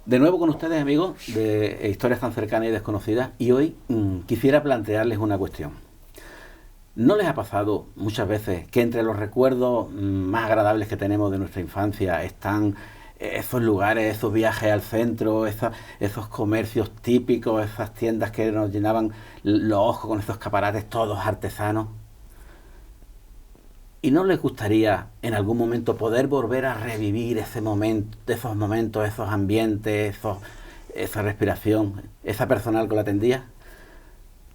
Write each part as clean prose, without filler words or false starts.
De nuevo con ustedes, amigos, de Historias tan cercanas y desconocidas, y hoy quisiera plantearles una cuestión. ¿No les ha pasado muchas veces que entre los recuerdos más agradables que tenemos de nuestra infancia están esos lugares, esos viajes al centro, esos comercios típicos, esas tiendas que nos llenaban los ojos con esos escaparates todos artesanos? ¿Y no les gustaría en algún momento poder volver a revivir ese momento, esos momentos, esos ambientes, esa respiración, esa persona que la atendía?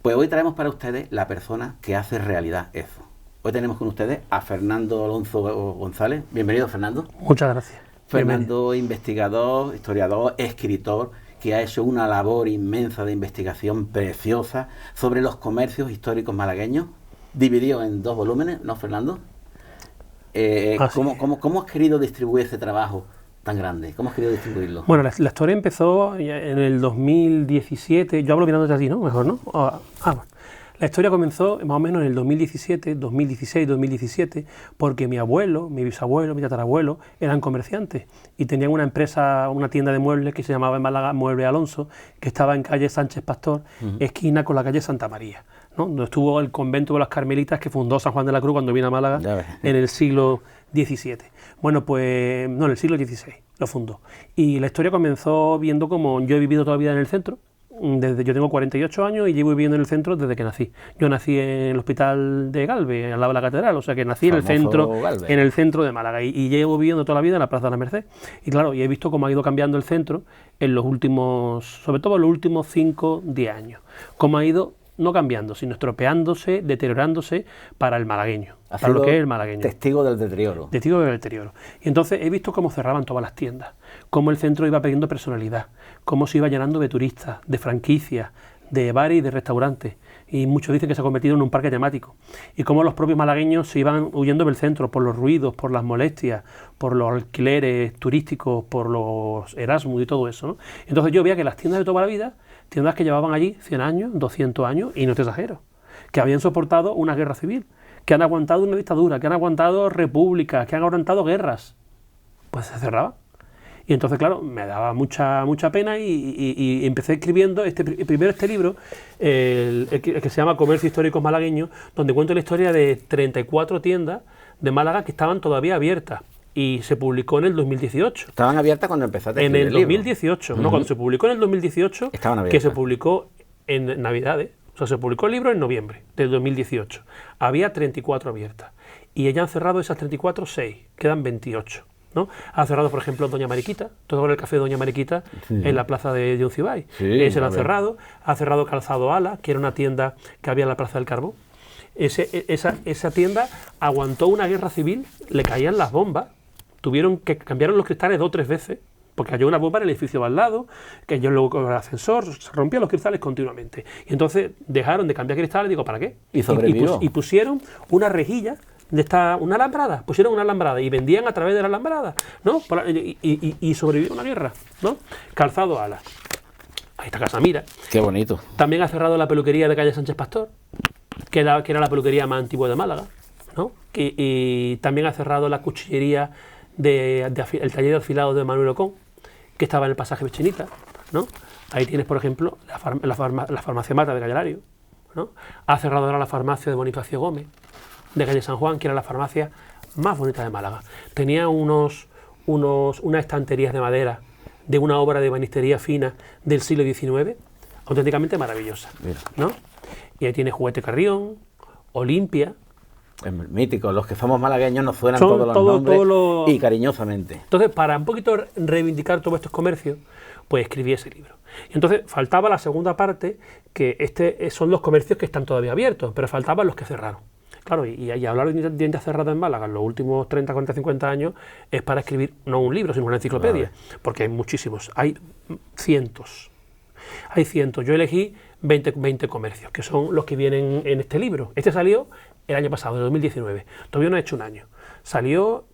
Pues hoy traemos para ustedes la persona que hace realidad eso. Hoy tenemos con ustedes a Fernando Alonso González. Bienvenido, Fernando. Muchas gracias. Fernando, investigador, historiador, escritor, que ha hecho una labor inmensa de investigación preciosa sobre los comercios históricos malagueños, dividido en 2 volúmenes, ¿no, Fernando? ¿Cómo has querido distribuir ese trabajo tan grande? ¿Cómo has querido distribuirlo? Bueno, la historia empezó en el 2017, yo hablo mirándote a ti, ¿no? Mejor, ¿no? Bueno. La historia comenzó más o menos en el 2017, 2016, 2017, porque mi abuelo, mi bisabuelo, mi tatarabuelo eran comerciantes y tenían una empresa, una tienda de muebles que se llamaba en Málaga Mueble Alonso, que estaba en calle Sánchez Pastor, esquina con la calle Santa María, ¿no? Donde estuvo el convento de las Carmelitas que fundó San Juan de la Cruz cuando vino a Málaga en el siglo XVII. Bueno, pues no, en el siglo XVI lo fundó. Y la historia comenzó viendo como yo he vivido toda la vida en el centro. Yo tengo 48 años y llevo viviendo en el centro desde que nací. Yo nací en el hospital de Galve, al lado de la catedral, o sea que nací en el centro de Málaga y llevo viviendo toda la vida en la Plaza de la Merced. Y claro, y he visto cómo ha ido cambiando el centro en los últimos, sobre todo en los últimos 5 o 10 años. Cómo ha ido no cambiando, sino estropeándose, deteriorándose para el malagueño, para lo que es el malagueño. Testigo del deterioro. Testigo del deterioro. Y entonces he visto cómo cerraban todas las tiendas, cómo el centro iba perdiendo personalidad, cómo se iba llenando de turistas, de franquicias, de bares y de restaurantes. Y muchos dicen que se ha convertido en un parque temático. Y cómo los propios malagueños se iban huyendo del centro por los ruidos, por las molestias, por los alquileres turísticos, por los Erasmus y todo eso, ¿no? Entonces yo veía que las tiendas de toda la vida, tiendas que llevaban allí 100 años, 200 años, y no te exagero, que habían soportado una guerra civil, que han aguantado una dictadura, que han aguantado repúblicas, que han aguantado guerras, pues se cerraban. Y entonces, claro, me daba mucha pena y empecé escribiendo primero este libro, el que se llama Comercio Históricos Malagueños, donde cuento la historia de 34 tiendas de Málaga que estaban todavía abiertas. Y se publicó en el 2018. ¿Estaban abiertas cuando empezaste a escribir el libro? En el 2018, no, cuando se publicó en el 2018, que se publicó en Navidades, o sea, se publicó el libro en noviembre del 2018. Había 34 abiertas. Y ya han cerrado esas 34, 6, quedan 28. ¿No? Ha cerrado, por ejemplo, Doña Mariquita, todo el café de Doña Mariquita en la plaza de Yoncibay. Se lo han cerrado. Ha cerrado Calzado Ala, que era una tienda que había en la Plaza del Carbón. Esa tienda aguantó una guerra civil, le caían las bombas, tuvieron que cambiar los cristales 2 o 3 veces, porque cayó una bomba en el edificio al lado, que yo luego con el ascensor, se rompían los cristales continuamente. Y entonces dejaron de cambiar cristales, digo, ¿para qué? Y pusieron una rejilla, una alambrada, pusieron una alambrada y vendían a través de la alambrada, ¿no? Y sobrevivió una guerra, ¿no? Calzado Ala. Ahí está Casamira. Qué bonito. También ha cerrado la peluquería de calle Sánchez Pastor, que era la peluquería más antigua de Málaga, ¿no? Y también ha cerrado la cuchillería el taller de afilado de Manuel Ocón, que estaba en el pasaje Bechinita, ¿no? Ahí tienes, por ejemplo, la farmacia Mata de Calle Lario, ¿no? Ha cerrado ahora la farmacia de Bonifacio Gómez, de calle San Juan, que era la farmacia más bonita de Málaga. Tenía unas estanterías de madera de una obra de ebanistería fina del siglo XIX, auténticamente maravillosa, ¿no? Y ahí tienes Juguete Carrión, Olimpia. Es mítico, los que somos malagueños nos suenan todos los nombres y cariñosamente. Entonces, para un poquito reivindicar todos estos comercios, pues escribí ese libro. Y entonces faltaba la segunda parte, que son los comercios que están todavía abiertos, pero faltaban los que cerraron. Claro, y hablar de tiendas cerradas en Málaga en los últimos 30, 40, 50 años es para escribir no un libro, sino una enciclopedia, porque hay muchísimos, hay cientos. Yo elegí 20 comercios, que son los que vienen en este libro. Este salió el año pasado, en 2019, todavía no ha hecho un año. Salió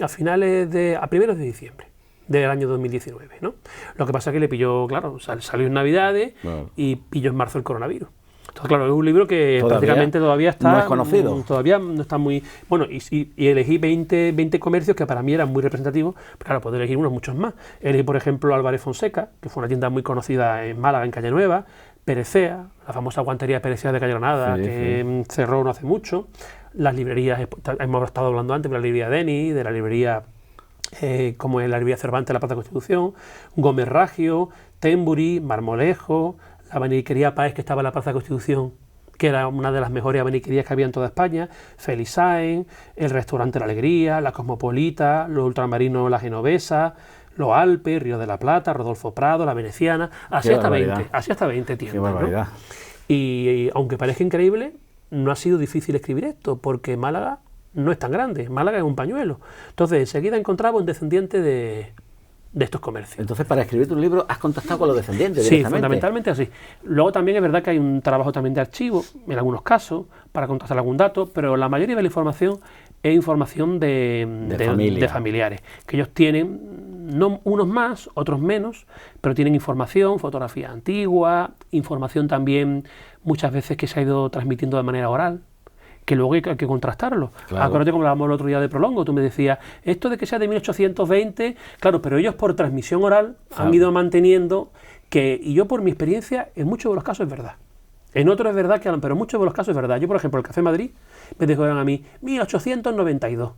a primeros de diciembre del año 2019, ¿no? Lo que pasa es que le pilló, claro, salió en Navidades y pilló en marzo el coronavirus. Entonces, claro, es un libro que prácticamente todavía está... No es conocido. Todavía no está muy... Bueno, y elegí 20 comercios que para mí eran muy representativos, pero claro, puedo elegir muchos más. Elegí, por ejemplo, Álvarez Fonseca, que fue una tienda muy conocida en Málaga, en Calle Nueva, Perecea, la famosa guantería Perecea de Calle Granada, que cerró no hace mucho. Las librerías, hemos estado hablando antes de la librería Denis, de la librería... como en la librería Cervantes de la Plaza Constitución, Gómez Ragio, Tembury, Marmolejo, la abaniquería Páez que estaba en la Plaza Constitución, que era una de las mejores abaniquerías que había en toda España, Felisain, el restaurante La Alegría, la Cosmopolita, los ultramarinos La Genovesa, los Alpes, Río de la Plata, Rodolfo Prado, la Veneciana, así hasta 20 tiendas, ¿no? Y aunque parezca increíble, no ha sido difícil escribir esto, porque Málaga no es tan grande, Málaga es un pañuelo. Entonces, enseguida encontraba un descendiente de estos comercios. Entonces, para escribir tu libro, ¿has contactado con los descendientes directamente? Sí, fundamentalmente así. Luego también es verdad que hay un trabajo también de archivo, en algunos casos, para contactar algún dato, pero la mayoría de la información es información de familiares, que ellos tienen, no unos más, otros menos, pero tienen información, fotografía antigua, información también muchas veces que se ha ido transmitiendo de manera oral, que luego hay que contrastarlo. Claro. Acuérdate como hablábamos el otro día de Prolongo, tú me decías, esto de que sea de 1820, claro, pero ellos por transmisión oral han ido manteniendo y yo por mi experiencia, en muchos de los casos es verdad. En otros es verdad, pero en muchos de los casos es verdad. Yo, por ejemplo, el Café Madrid, me dijeron a mí, 1892,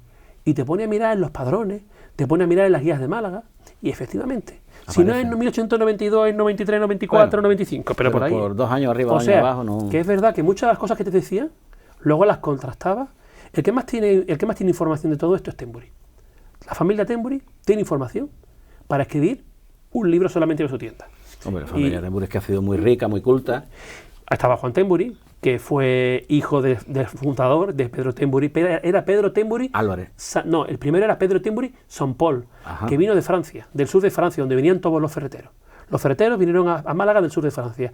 y te pone a mirar en los padrones, te pone a mirar en las guías de Málaga, y efectivamente, si no es en 1892, es 93, 94, 95, pero por ahí. Por 2 años arriba, 2 años abajo, no. Que es verdad que muchas de las cosas que te decían, luego las contrastaba. El que más tiene información de todo esto es Tembury. La familia Tembury tiene información para escribir un libro solamente de su tienda. Hombre, la familia Tembury es que ha sido muy rica, muy culta. Estaba Juan Tembury, que fue hijo del fundador de Pedro Tembury. Era Pedro Tembury Álvarez. No, el primero era Pedro Tembury Saint-Paul, que vino de Francia, del sur de Francia, donde venían todos los ferreteros. Los ferreteros vinieron a Málaga del sur de Francia.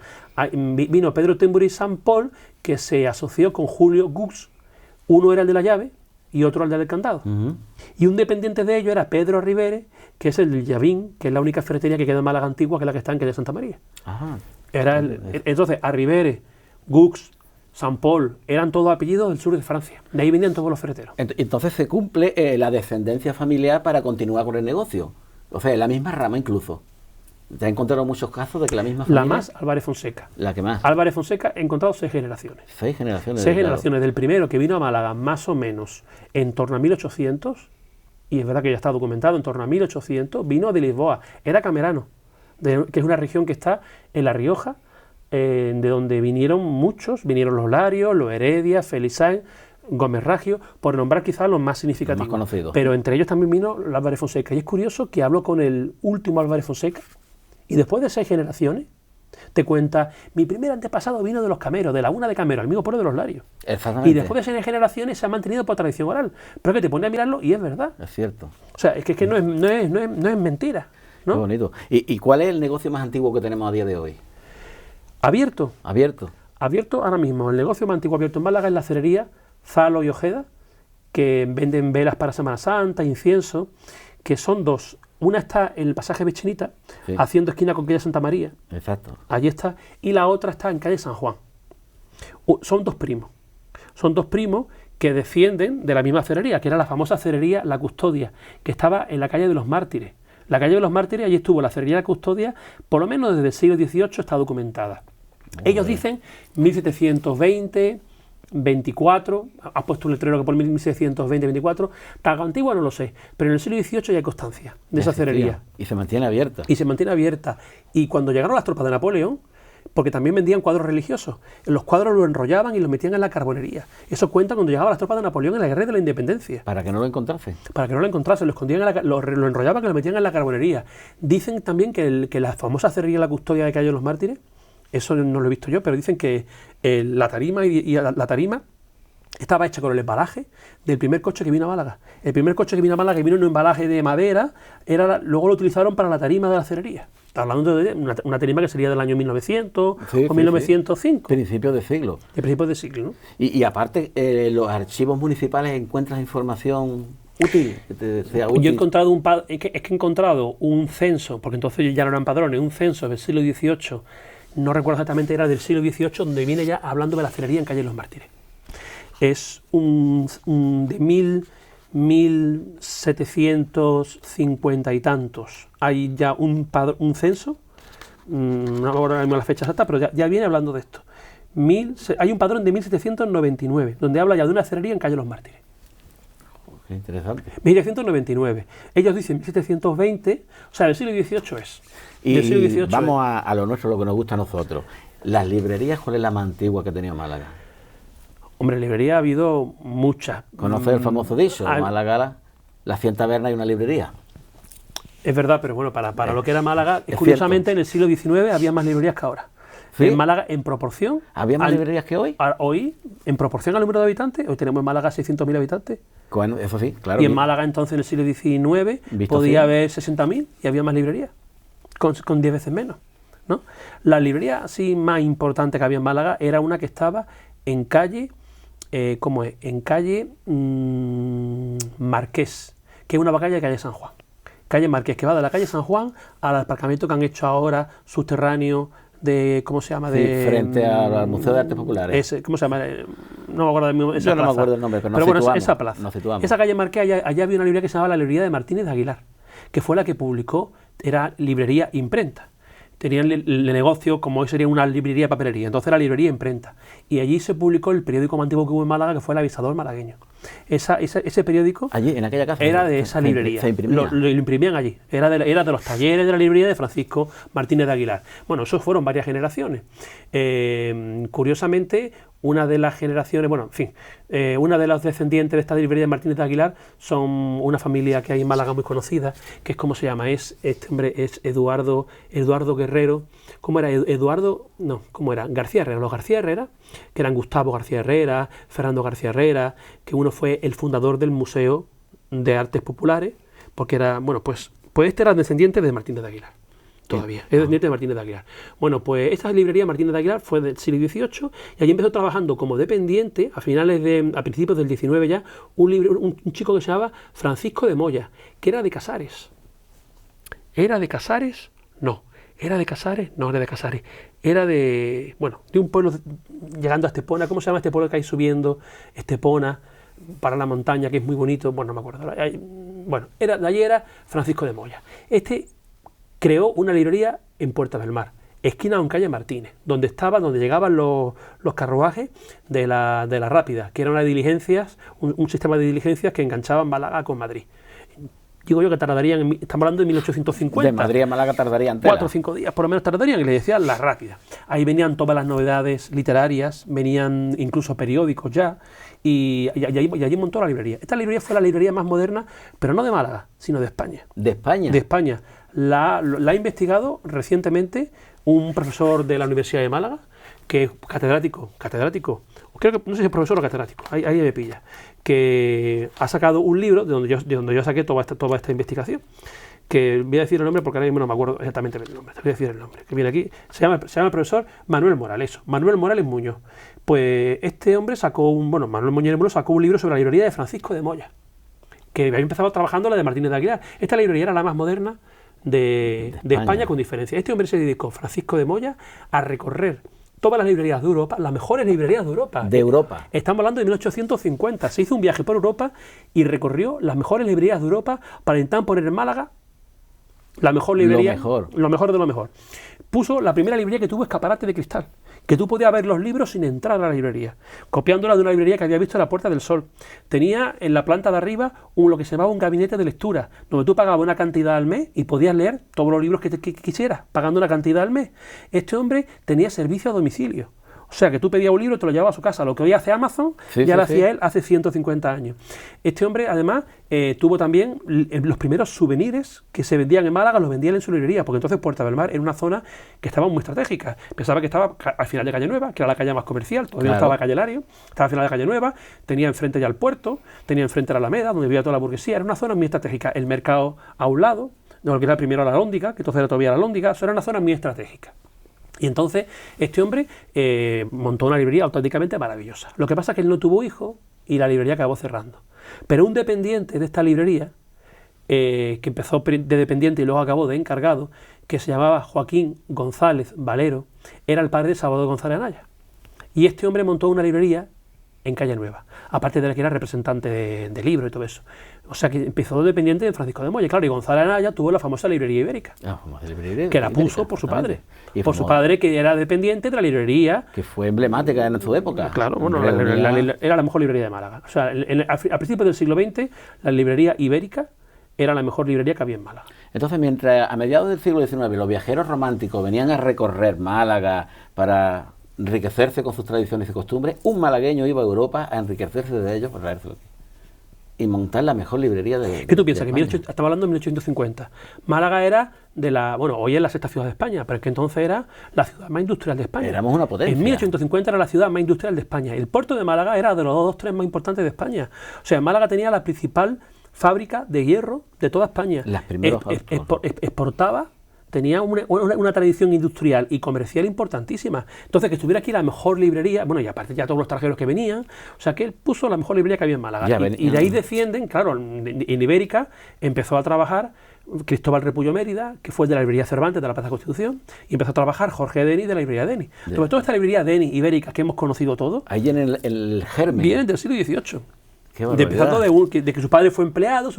Vino Pedro Tembury Saint-Paul, que se asoció con Julio Gux. Uno era el de la llave y otro el del candado. Y un dependiente de ellos era Pedro Rivere, que es el del Llavín, que es la única ferretería que queda en Málaga antigua, que es la que está en calle Santa María. Entonces, a Rivere, Gux, Saint-Paul, eran todos apellidos del sur de Francia. De ahí venían todos los ferreteros. Entonces se cumple la descendencia familiar para continuar con el negocio. O sea, en la misma rama incluso. ¿Te has encontrado muchos casos de que la misma familia? La más, Álvarez Fonseca. ¿La que más? Álvarez Fonseca, he encontrado 6 generaciones. 6 generaciones. 6 generaciones. Del primero que vino a Málaga más o menos en torno a 1800, y es verdad que ya está documentado, en torno a 1800, vino de Lisboa. Era camerano, que es una región que está en La Rioja, de donde vinieron muchos. Vinieron los Larios, los Heredia, Felisain, Gómez Ragio, por nombrar quizás los más significativos. Los más conocidos. Pero entre ellos también vino Álvarez Fonseca. Y es curioso que hablo con el último Álvarez Fonseca, y después de 6 generaciones, te cuenta, mi primer antepasado vino de los Cameros, de la Una de Camero, el mismo pueblo de los Larios. Exactamente. Y después de 6 generaciones se ha mantenido por tradición oral. Pero que te pone a mirarlo y es verdad. Es cierto. O sea, es que no es mentira, ¿no? Qué bonito. ¿Y cuál es el negocio más antiguo que tenemos a día de hoy? Abierto. Abierto ahora mismo. El negocio más antiguo abierto en Málaga es la cerería Zalo y Ojeda, que venden velas para Semana Santa, incienso, que son 2. Una está en el pasaje Bechinita, haciendo esquina con calle Santa María. Exacto. Allí está. Y la otra está en calle San Juan. Son 2 primos. Son 2 primos que descienden de la misma cerería, que era la famosa cerería La Custodia, que estaba en la calle de los Mártires. La calle de los Mártires, allí estuvo la cerería La Custodia, por lo menos desde el siglo XVIII está documentada. Ellos dicen 1720, 24, ha puesto un letrero que por 1720, 24, tan antigua no lo sé, pero en el siglo XVIII ya hay constancia de esa cerería. Y se mantiene abierta. Y se mantiene abierta. Y cuando llegaron las tropas de Napoleón, porque también vendían cuadros religiosos. Los cuadros los enrollaban y los metían en la carbonería. Eso cuenta cuando llegaban las tropas de Napoleón en la guerra de la independencia. Para que no lo encontrase. Para que no lo encontrasen, lo enrollaban y lo metían en la carbonería. Dicen también que la famosa cerrería La Custodia de Calle de los Mártires, eso no lo he visto yo, pero dicen que la tarima la tarima estaba hecha con el embalaje del primer coche que vino a Málaga. El primer coche que vino a Málaga, que vino en un embalaje de madera, luego lo utilizaron para la tarima de la cerería. Está hablando de una tarima que sería del año 1900 o 1905. Principios de siglo. De principios de siglo, ¿no? Y aparte, los archivos municipales encuentras información útil, que te sea útil. Yo he encontrado he encontrado un censo, porque entonces ya no eran padrones, un censo del siglo XVIII, no recuerdo exactamente, era del siglo XVIII, donde viene ya hablando de la cerería en Calle de los Mártires. Es de 1750 y tantos. Hay ya un censo, no me acuerdo ahora mismo la fecha exacta, pero ya viene hablando de esto. Hay un padrón de 1799, donde habla ya de una cerería en Calle de los Mártires. Qué interesante. 1799. Ellos dicen 1720, o sea, del siglo XVIII es. Y siglo XVIII vamos a lo nuestro, lo que nos gusta a nosotros. Las librerías, ¿cuál es la más antigua que ha tenido Málaga? Hombre, librería ha habido muchas. ¿Conoces el famoso dicho? Málaga, la 100 tabernas y una librería. Es verdad, pero bueno, para lo que era Málaga, curiosamente cierto. En el siglo XIX había más librerías que ahora. ¿Sí? En Málaga, en proporción... ¿Había más librerías que hoy? Hoy, en proporción al número de habitantes, hoy tenemos en Málaga 600.000 habitantes. Bueno, eso sí, claro. Y en Málaga, entonces, en el siglo XIX, podía haber 60.000 y había más librerías, con 10 veces menos, ¿no? La librería así más importante que había en Málaga era una que estaba en calle... ¿cómo es? En calle Marqués, que es una calle de calle San Juan. Calle Marqués, que va de la calle San Juan al aparcamiento que han hecho ahora subterráneo de, ¿cómo se llama? Frente al Museo de Artes Populares. ¿Cómo se llama? No me acuerdo esa plaza. Yo no me acuerdo el nombre, pero bueno, situamos, esa plaza. Nos situamos. Esa calle Marqués, allá había una librería que se llamaba la librería de Martínez de Aguilar, que fue la que publicó, era librería imprenta. Tenían el negocio como hoy sería una librería de papelería, entonces era librería imprenta. Y allí se publicó el periódico más antiguo que hubo en Málaga, que fue El Avisador Malagueño. Ese periódico allí, en aquella casa, era de esa librería. Se imprimía. Lo imprimían allí. Era de los talleres de la librería de Francisco Martínez de Aguilar. Bueno, esos fueron varias generaciones. Curiosamente, una de las generaciones, bueno, en fin, una de los descendientes de esta librería de Martínez de Aguilar son una familia que hay en Málaga muy conocida, que es, ¿cómo se llama? Este hombre es Eduardo Guerrero. ¿Cómo era? ¿Cómo era? García Herrera. Los García Herrera, que eran Gustavo García Herrera, Fernando García Herrera, que uno fue el fundador del Museo de Artes Populares, porque era, bueno, pues este era descendiente de Martínez de Aguilar. Todavía, es descendiente de Martínez de Aguilar. Bueno, pues esta librería Martínez de Aguilar fue del siglo XVIII y allí empezó trabajando como dependiente a principios del XIX ya, un chico que se llamaba Francisco de Moya, que era de Casares. ¿Era de Casares? No. ¿Era de Casares? No, era de Casares. Era de un pueblo llegando a Estepona. ¿Cómo se llama este pueblo que hay subiendo? Estepona, para la montaña, que es muy bonito. Bueno, no me acuerdo. Bueno, de allí era Francisco de Moya. Creó una librería en Puerta del Mar, esquina con calle Martínez, donde llegaban los carruajes de la Rápida, que era una diligencias, un sistema de diligencias que enganchaban Málaga con Madrid. Digo yo que tardarían, estamos hablando de 1850. De Madrid a Málaga tardarían 4 o 5 días, por lo menos tardarían, y le decían La Rápida. Ahí venían todas las novedades literarias, venían incluso periódicos ya, y allí montó la librería. Esta librería fue la librería más moderna, pero no de Málaga, sino de España. ¿De España? De España. La ha investigado recientemente un profesor de la Universidad de Málaga, que es catedrático, creo que no sé si es profesor o catedrático, ahí me pilla, que ha sacado un libro de donde yo saqué toda esta investigación, que voy a decir el nombre porque ahora mismo no me acuerdo exactamente el nombre, te voy a decir el nombre, que viene aquí, se llama el profesor Manuel Morales, Manuel Morales Muñoz. Pues este hombre Manuel Muñoz sacó un libro sobre la librería de Francisco de Moya, que había empezado trabajando la de Martínez de Aguilar. Esta librería era la más moderna de España con diferencia. Este hombre se dedicó, Francisco de Moya, a recorrer todas las librerías de Europa, las mejores librerías de Europa. De Europa. Estamos hablando de 1850. Se hizo un viaje por Europa y recorrió las mejores librerías de Europa para intentar poner en Málaga La mejor librería. Lo mejor de lo mejor. Puso la primera librería que tuvo escaparate de cristal, que tú podías ver los libros sin entrar a la librería, copiándola de una librería que había visto en la Puerta del Sol. Tenía en la planta de arriba lo que se llamaba un gabinete de lectura, donde tú pagabas una cantidad al mes y podías leer todos los libros que quisieras, pagando una cantidad al mes. Este hombre tenía servicio a domicilio. O sea, que tú pedías un libro y te lo llevabas a su casa. Lo que hoy hace Amazon, ya lo hacía él hace 150 años. Este hombre, además, tuvo también los primeros souvenirs que se vendían en Málaga, los vendían en su librería, porque entonces Puerta del Mar era una zona que estaba muy estratégica. Pensaba que estaba al final de Calle Nueva, que era la calle más comercial, todavía no estaba Calle Hilario, estaba al final de Calle Nueva, tenía enfrente ya el puerto, tenía enfrente la Alameda, donde vivía toda la burguesía. Era una zona muy estratégica. El mercado a un lado, lo que era primero la Alhóndiga, que entonces era todavía la Alhóndiga, eso era una zona muy estratégica. Y entonces este hombre montó una librería auténticamente maravillosa. Lo que pasa es que él no tuvo hijos y la librería acabó cerrando. Pero un dependiente de esta librería, que empezó de dependiente y luego acabó de encargado, que se llamaba Joaquín González Valero, era el padre de Salvador González Anaya. Y este hombre montó una librería en Calle Nueva, aparte de que era representante de libros y todo eso. O sea que empezó dependiente de Francisco de Moya. Claro, y González Anaya tuvo la famosa librería ibérica, que la puso por su padre. Y por su padre, que era dependiente de la librería. Que fue emblemática en su época. Claro, bueno, era la mejor librería de Málaga. O sea, a principios del siglo XX, la librería ibérica era la mejor librería que había en Málaga. Entonces, mientras a mediados del siglo XIX los viajeros románticos venían a recorrer Málaga para enriquecerse con sus tradiciones y costumbres, un malagueño iba a Europa a enriquecerse de ellos, por traérselo aquí, y montar la mejor librería de ¿Qué tú piensas? Que estaba hablando de 1850. Málaga era de la... Bueno, hoy es la sexta ciudad de España, pero es que entonces era la ciudad más industrial de España. Éramos una potencia. En 1850 era la ciudad más industrial de España. El puerto de Málaga era de los 2 o 3 más importantes de España. O sea, Málaga tenía la principal fábrica de hierro de toda España. Las primeras exportaba, tenía una tradición industrial y comercial importantísima. Entonces, que estuviera aquí la mejor librería, bueno, y aparte ya todos los extranjeros que venían, o sea, que él puso la mejor librería que había en Málaga. Y de ahí descienden, claro, en Ibérica empezó a trabajar Cristóbal Repullo Mérida, que fue de la librería Cervantes de la Plaza Constitución, y empezó a trabajar Jorge Deni de la librería Deni. Sobre todo esta librería Deni ibérica que hemos conocido todos, ahí en el germen. Vienen del siglo XVIII. Empezando de que su padre fue empleado,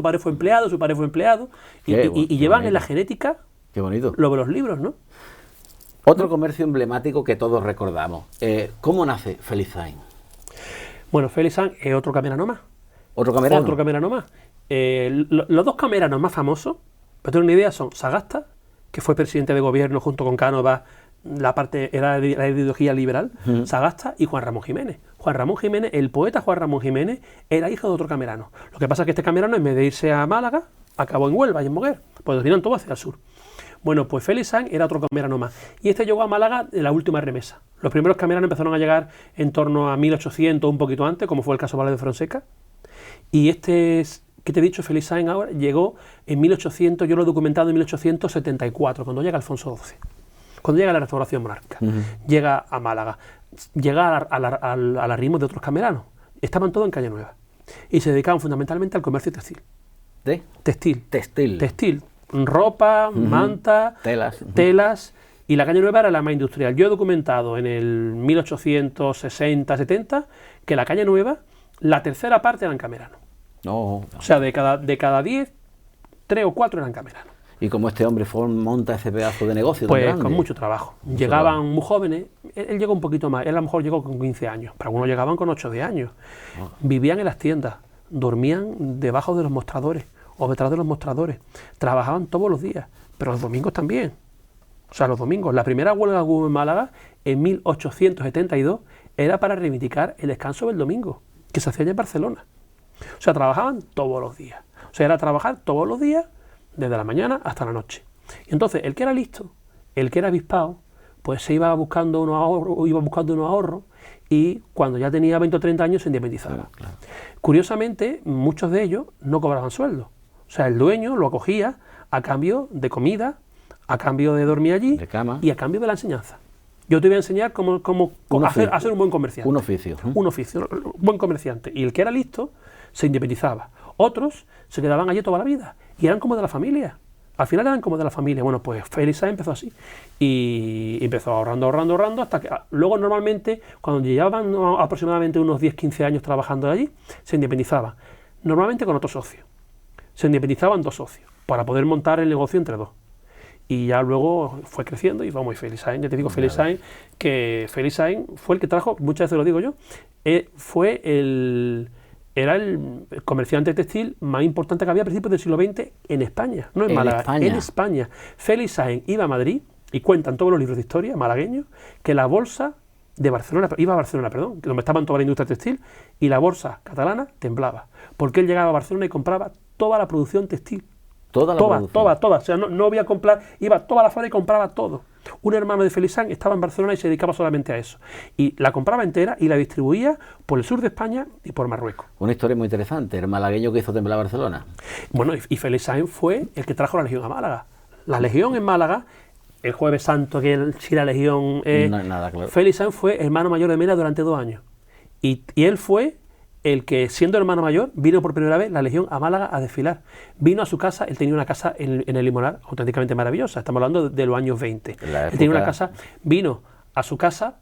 y llevan en la genética. Qué bonito. Lo de los libros, ¿no? Otro comercio emblemático que todos recordamos. ¿Cómo nace Félix Sainz? Bueno, Félix Sainz es otro camerano más. ¿Otro camerano? Otro camerano más. Los dos cameranos más famosos, para tener una idea, son Sagasta, que fue presidente de gobierno junto con Cánovas, era la ideología liberal, Sagasta, y Juan Ramón Jiménez. Juan Ramón Jiménez, el poeta Juan Ramón Jiménez, era hijo de otro camerano. Lo que pasa es que este camerano, en vez de irse a Málaga, acabó en Huelva y en Moguer, pues vinieron todos hacia el sur. Bueno, pues Félix Sainz era otro camerano más. Y este llegó a Málaga en la última remesa. Los primeros cameranos empezaron a llegar en torno a 1800, un poquito antes, como fue el caso Valle de Fonseca. Y este, que te he dicho, Félix Sainz ahora, llegó en 1800, yo lo he documentado en 1874, cuando llega Alfonso XII. Cuando llega la restauración monárquica. Llega a Málaga. Llega al arrimo de otros cameranos. Estaban todos en Calle Nueva. Y se dedicaban fundamentalmente al comercio textil. ¿De? Textil. Ropa, manta, telas, y la Calle Nueva era la más industrial. Yo he documentado en el 1860-70 que la Calle Nueva, la tercera parte eran cameranos. O sea, de cada 10, 3 o 4 eran cameranos. ¿Y cómo este hombre monta ese pedazo de negocio tan grande? Pues con mucho trabajo. Llegaban muy jóvenes, él llegó un poquito más, él a lo mejor llegó con 15 años, pero algunos llegaban con 8 o 10 años. Vivían en las tiendas, dormían debajo de los mostradores o detrás de los mostradores. Trabajaban todos los días, pero los domingos también. O sea, los domingos. La primera huelga que hubo en Málaga, en 1872, era para reivindicar el descanso del domingo, que se hacía allá en Barcelona. O sea, trabajaban todos los días. O sea, era trabajar todos los días, desde la mañana hasta la noche. Y entonces, el que era listo, el que era avispado, pues se iba buscando unos ahorros, y cuando ya tenía 20 o 30 años se independizaba. Claro. Curiosamente, muchos de ellos no cobraban sueldo. O sea, el dueño lo acogía a cambio de comida, a cambio de dormir allí, de cama, y a cambio de la enseñanza. Yo te voy a enseñar cómo hacer un buen comerciante. Un oficio. Un oficio, un buen comerciante. Y el que era listo se independizaba. Otros se quedaban allí toda la vida y eran como de la familia. Al final eran como de la familia. Bueno, pues Félix Sainz empezó así. Y empezó ahorrando, hasta que luego normalmente, cuando llevaban aproximadamente unos 10-15 años trabajando allí, se independizaban. Normalmente con otro socio. Se independizaban 2 socios para poder montar el negocio entre 2. y ya luego fue creciendo y vamos, y Félix Sáenz, ya te digo, Félix Sáenz, que Félix Sáenz fue el que trajo, muchas veces lo digo yo, era el comerciante textil más importante que había a principios del siglo XX en España, no en Málaga, en España. Félix Sáenz iba a Madrid, y cuentan todos los libros de historia malagueños, que la bolsa de Barcelona, iba a Barcelona, perdón, donde estaban toda la industria textil, y la bolsa catalana temblaba, porque él llegaba a Barcelona y compraba toda la producción textil. Toda, o sea, no había comprar, iba a toda la fábrica y compraba todo. Un hermano de Félix Sáenz estaba en Barcelona y se dedicaba solamente a eso. Y la compraba entera y la distribuía por el sur de España y por Marruecos. Una historia muy interesante, el malagueño que hizo temblar Barcelona. Bueno, y Félix Sáenz fue el que trajo la Legión a Málaga. La Legión en Málaga, el Jueves Santo, que si la Legión... no es nada claro. Félix Sáenz fue hermano mayor de Mena durante 2 años. Y él fue el que, siendo hermano mayor, vino por primera vez la Legión a Málaga a desfilar. Vino a su casa, él tenía una casa en el Limonar auténticamente maravillosa, estamos hablando de los años 20. Él tenía una casa, vino a su casa,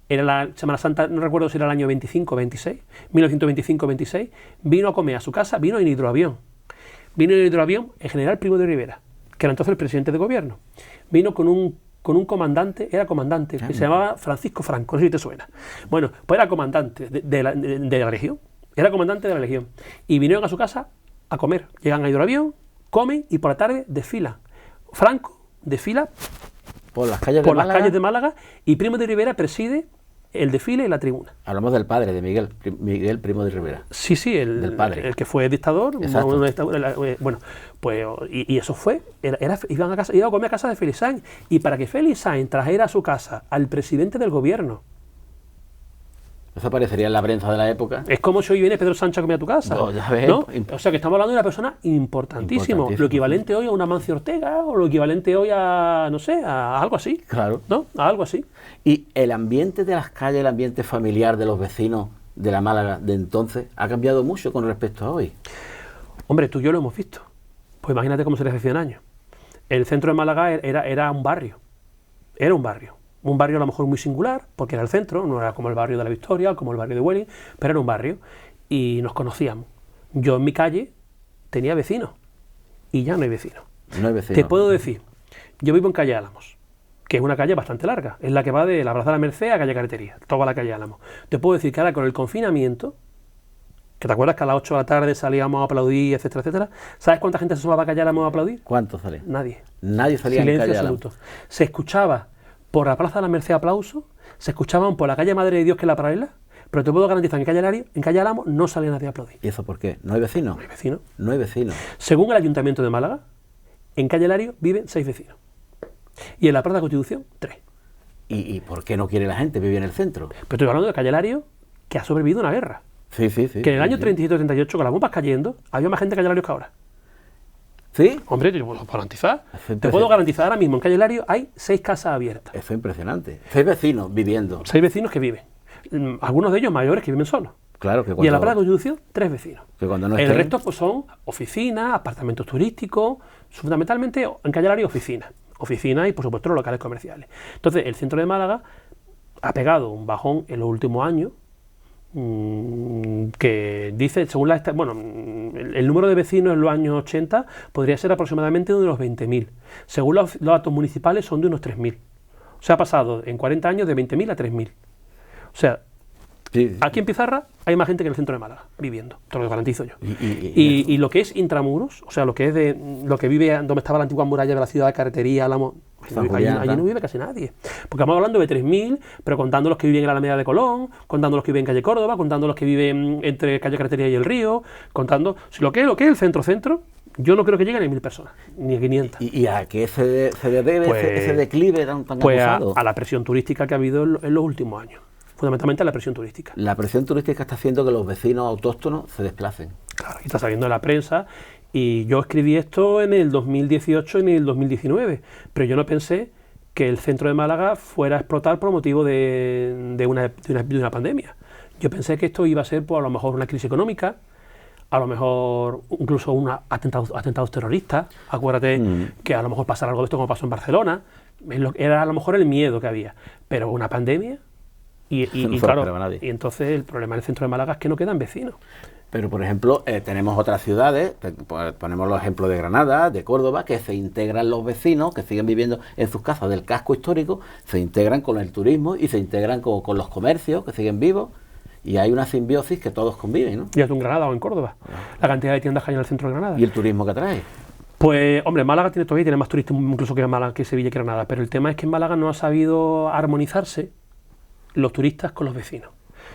era la Semana Santa, no recuerdo si era el año 25 o 26, 1925-26, vino a comer a su casa, vino en hidroavión. Vino en hidroavión el general Primo de Rivera, que era entonces el presidente de gobierno. Vino con un comandante, era comandante, que se llamaba Francisco Franco, no sé si te suena. Bueno, pues era comandante de la Legión, era comandante de la Legión. Y vinieron a su casa a comer. Llegan a hidroavión, comen y por la tarde desfilan. Franco desfila por las calles de Málaga y Primo de Rivera preside el desfile y la tribuna. Hablamos del padre de Miguel Primo de Rivera. Sí, del padre. El que fue dictador. Bueno, pues y eso fue, iban a comer a casa de Félix Sáenz, y para que Félix Sáenz trajera a su casa al presidente del gobierno. Eso aparecería en la prensa de la época. Es como si hoy viene Pedro Sánchez a comer a tu casa. No, ya ves. ¿No? O sea que estamos hablando de una persona importantísima. Lo equivalente hoy a una Amancio Ortega, o lo equivalente hoy a, no sé, a algo así. Claro. ¿No? A algo así. Y el ambiente de las calles, el ambiente familiar de los vecinos de la Málaga de entonces, ha cambiado mucho con respecto a hoy. Hombre, tú y yo lo hemos visto. Pues imagínate cómo sería hace 100 años. El centro de Málaga era un barrio. Era un barrio. Un barrio a lo mejor muy singular, porque era el centro, no era como el barrio de la Victoria, como el barrio de Welling, pero era un barrio. Y nos conocíamos. Yo en mi calle tenía vecinos. Y ya no hay vecinos. No hay vecinos. Te puedo decir, yo vivo en calle Álamos, que es una calle bastante larga. Es la que va de la Plaza de la Merced a calle Carretería. Toda la calle Álamos. Te puedo decir que ahora con el confinamiento, que te acuerdas que a las 8 de la tarde salíamos a aplaudir, etcétera, etcétera. ¿Sabes cuánta gente se sumaba a calle Álamos a aplaudir? ¿Cuántos salían? Nadie. Nadie salía en Silencio calle absoluto. Se escuchaba por la Plaza de la Merced aplausos, se escuchaban por la calle Madre de Dios, que es la paralela, pero te puedo garantizar que en calle Álamos no salía nadie a aplaudir. ¿Y eso por qué? ¿No hay vecinos? No hay vecinos. No hay vecinos. Según el Ayuntamiento de Málaga, en calle Lario viven 6 vecinos. Y en la Plaza de la Constitución, 3. ¿Y por qué no quiere la gente vivir en el centro? Pero estoy hablando de calle Lario, que ha sobrevivido una guerra. Sí. Que en el año 37-38, con las bombas cayendo, había más gente en calle Lario que ahora. ¿Sí? Hombre, te puedo garantizar. Te puedo garantizar ahora mismo, en calle Lario hay 6 casas abiertas. Eso es impresionante. 6 vecinos viviendo. 6 vecinos que viven. Algunos de ellos mayores que viven solos. Claro que cuando, y en la Plaza de la Constitución, 3 vecinos. Que cuando no el resto pues son oficinas, apartamentos turísticos, fundamentalmente en calle Lario oficinas. Oficinas y por supuesto los locales comerciales. Entonces el centro de Málaga ha pegado un bajón en los últimos años, que dice, según el número de vecinos en los años 80 podría ser aproximadamente de unos 20.000. Según los datos municipales son de unos 3.000. O sea, ha pasado en 40 años de 20.000 a 3.000. O sea, sí. Aquí en Pizarra hay más gente que en el centro de Málaga viviendo, te lo garantizo yo. Y lo que es intramuros, o sea, lo que es lo que vive donde estaba la antigua muralla de la ciudad de Carretería, allí no vive casi nadie. Porque estamos hablando de 3.000, pero contando los que viven en la Alameda de Colón, contando los que viven en calle Córdoba, contando los que viven entre calle Carretería y el Río, contando lo que es el centro, yo no creo que lleguen a 1.000 personas, ni a 500. ¿Y a qué se debe ese declive tan acusado? A la presión turística que ha habido en los últimos años. Fundamentalmente la presión turística. La presión turística está haciendo que los vecinos autóctonos se desplacen. Claro, y está saliendo de la prensa. Y yo escribí esto en el 2018 y en el 2019, pero yo no pensé que el centro de Málaga fuera a explotar por motivo de una pandemia. Yo pensé que esto iba a ser, pues, a lo mejor una crisis económica, a lo mejor incluso atentados terroristas. Acuérdate que a lo mejor pasará algo de esto como pasó en Barcelona. Era a lo mejor el miedo que había. Pero una pandemia... Y claro, y entonces el problema del centro de Málaga es que no quedan vecinos. Pero, por ejemplo, tenemos otras ciudades, ponemos los ejemplos de Granada, de Córdoba, que se integran los vecinos, que siguen viviendo en sus casas del casco histórico, se integran con el turismo y se integran con los comercios, que siguen vivos, y hay una simbiosis que todos conviven, ¿no? Ya tú en Granada o en Córdoba, la cantidad de tiendas que hay en el centro de Granada. ¿Y el turismo que atrae? Pues, hombre, Málaga tiene más turistas incluso que Málaga, que Sevilla y Granada, pero el tema es que en Málaga no ha sabido armonizarse los turistas con los vecinos.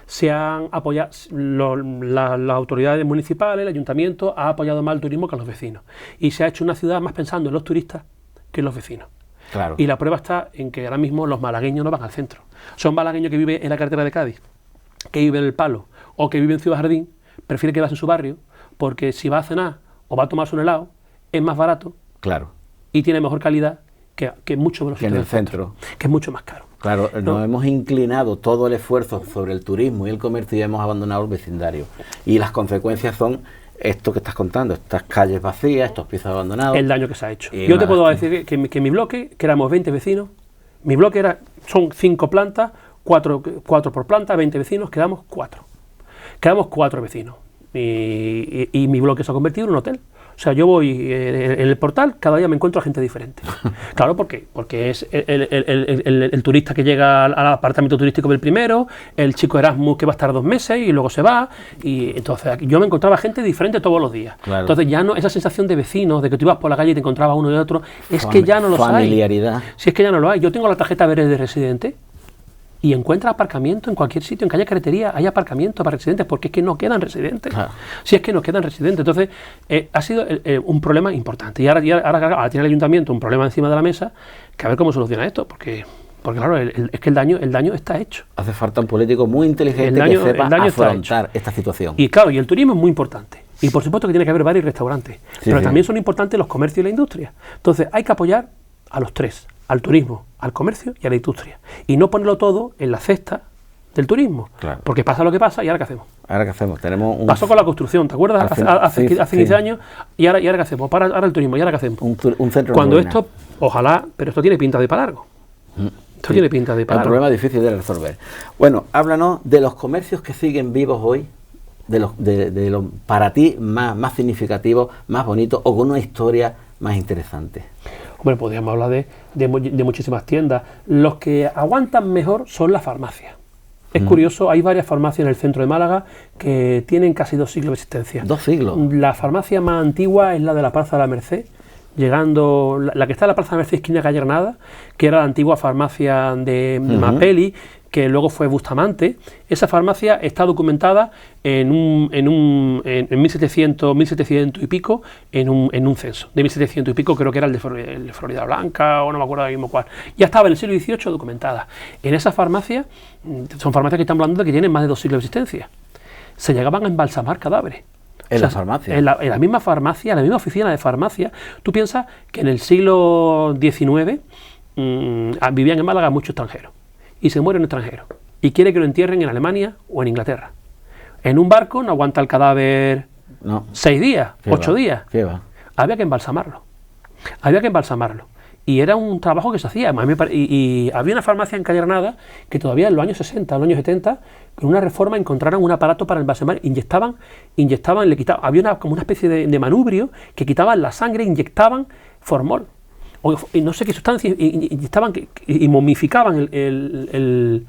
Se han apoyado, las autoridades municipales, el ayuntamiento ha apoyado más el turismo que a los vecinos. Y se ha hecho una ciudad más pensando en los turistas que en los vecinos. Claro. Y la prueba está en que ahora mismo los malagueños no van al centro. Son malagueños que viven en la carretera de Cádiz, que viven en El Palo o que viven en Ciudad Jardín, prefiere quedarse en su barrio, porque si va a cenar o va a tomarse un helado, es más barato, claro, y tiene mejor calidad que muchos de los que en el centro, que es mucho más caro. Claro, nos hemos inclinado todo el esfuerzo sobre el turismo y el comercio y hemos abandonado el vecindario. Y las consecuencias son esto que estás contando, estas calles vacías, estos pisos abandonados. El daño que se ha hecho. Yo te puedo decir que mi bloque, que éramos 20 vecinos, mi bloque son 5 plantas, 4 por planta, 20 vecinos, quedamos 4. Quedamos 4 vecinos. Y mi bloque se ha convertido en un hotel. O sea, yo voy en el portal, cada día me encuentro a gente diferente. Claro, ¿por qué? Porque es el turista que llega al apartamento turístico del primero, el chico Erasmus que va a estar 2 meses y luego se va, y entonces yo me encontraba gente diferente todos los días. Claro. Entonces ya no, esa sensación de vecinos, de que tú ibas por la calle y te encontrabas uno y otro, es que ya no los hay. Familiaridad. Si es que ya no lo hay. Yo tengo la tarjeta verde de residente, y encuentra aparcamiento en cualquier sitio, en calle Carretería hay aparcamiento para residentes, porque es que no quedan residentes. Claro. Si es que no quedan residentes. Entonces, ha sido un problema importante. Y ahora tiene el ayuntamiento un problema encima de la mesa, que a ver cómo soluciona esto, porque claro, es que el daño está hecho. Hace falta un político muy inteligente que sepa afrontar esta situación. Y claro, y el turismo es muy importante. Y por supuesto que tiene que haber bares y restaurantes. Sí, pero también son importantes los comercios y la industria. Entonces, hay que apoyar a los tres: al turismo, al comercio y a la industria. Y no ponerlo todo en la cesta del turismo. Claro. Porque pasa lo que pasa, ¿y ahora qué hacemos? ¿Ahora qué hacemos? Pasó con la construcción, ¿te acuerdas? Hace 15 años, ¿y ahora qué hacemos? Ahora el turismo, ¿y ahora qué hacemos? Un centro. Cuando esto, ojalá, pero esto tiene pinta de para largo. Esto tiene pinta de para largo. Es un problema difícil de resolver. Bueno, háblanos de los comercios que siguen vivos hoy, de los para ti más significativos, más bonitos, o con una historia más interesante. Hombre, podríamos hablar de muchísimas tiendas. Los que aguantan mejor son las farmacias. Es curioso, hay varias farmacias en el centro de Málaga que tienen casi 2 siglos de existencia. 2 siglos. La farmacia más antigua es la de la Plaza de la Merced, llegando, la que está en la Plaza de la Merced, esquina calle Granada, que era la antigua farmacia de Mapelli, que luego fue Bustamante. Esa farmacia está documentada en 1700 y pico, en un censo. De 1700 y pico, creo que era el de Florida Blanca, o no me acuerdo ahora mismo cuál. Ya estaba en el siglo XVIII documentada. En esa farmacia, son farmacias que están hablando de que tienen más de 2 siglos de existencia. Se llegaban a embalsamar cadáveres. En la farmacia. En la misma farmacia, en la misma oficina de farmacia. Tú piensas que en el siglo XIX vivían en Málaga muchos extranjeros. Y se muere un extranjero. Y quiere que lo entierren en Alemania o en Inglaterra. En un barco no aguanta el cadáver 6 días, 8 días. Había que embalsamarlo. Y era un trabajo que se hacía. Y había una farmacia en calle Granada que todavía en los años 60, en los años 70, con una reforma encontraron un aparato para embalsamar. Inyectaban, le quitaban. Había como una especie de manubrio que quitaban la sangre, inyectaban formol. Y no sé qué sustancia, inyectaban y momificaban el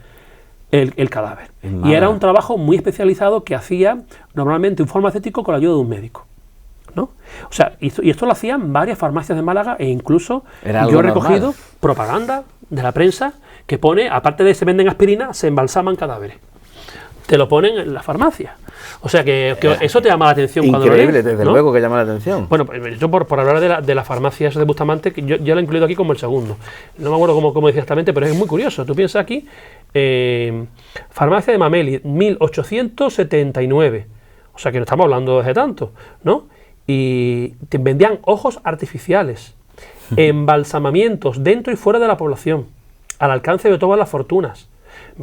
cadáver. Y era un trabajo muy especializado que hacía normalmente un farmacéutico con la ayuda de un médico, ¿no? O sea, y esto lo hacían varias farmacias de Málaga, e incluso yo he recogido propaganda de la prensa que pone, aparte de se venden aspirina, se embalsaman cadáveres. Te lo ponen en la farmacia. O sea que eso te llama la atención cuando lo lees. Increíble, desde luego que llama la atención. Bueno, yo por hablar de la farmacia de Bustamante, que yo lo he incluido aquí como el segundo. No me acuerdo cómo decía exactamente, pero es muy curioso. Tú piensas aquí, farmacia de Mameli, 1879. O sea que no estamos hablando desde tanto, ¿no? Y te vendían ojos artificiales, embalsamamientos dentro y fuera de la población, al alcance de todas las fortunas.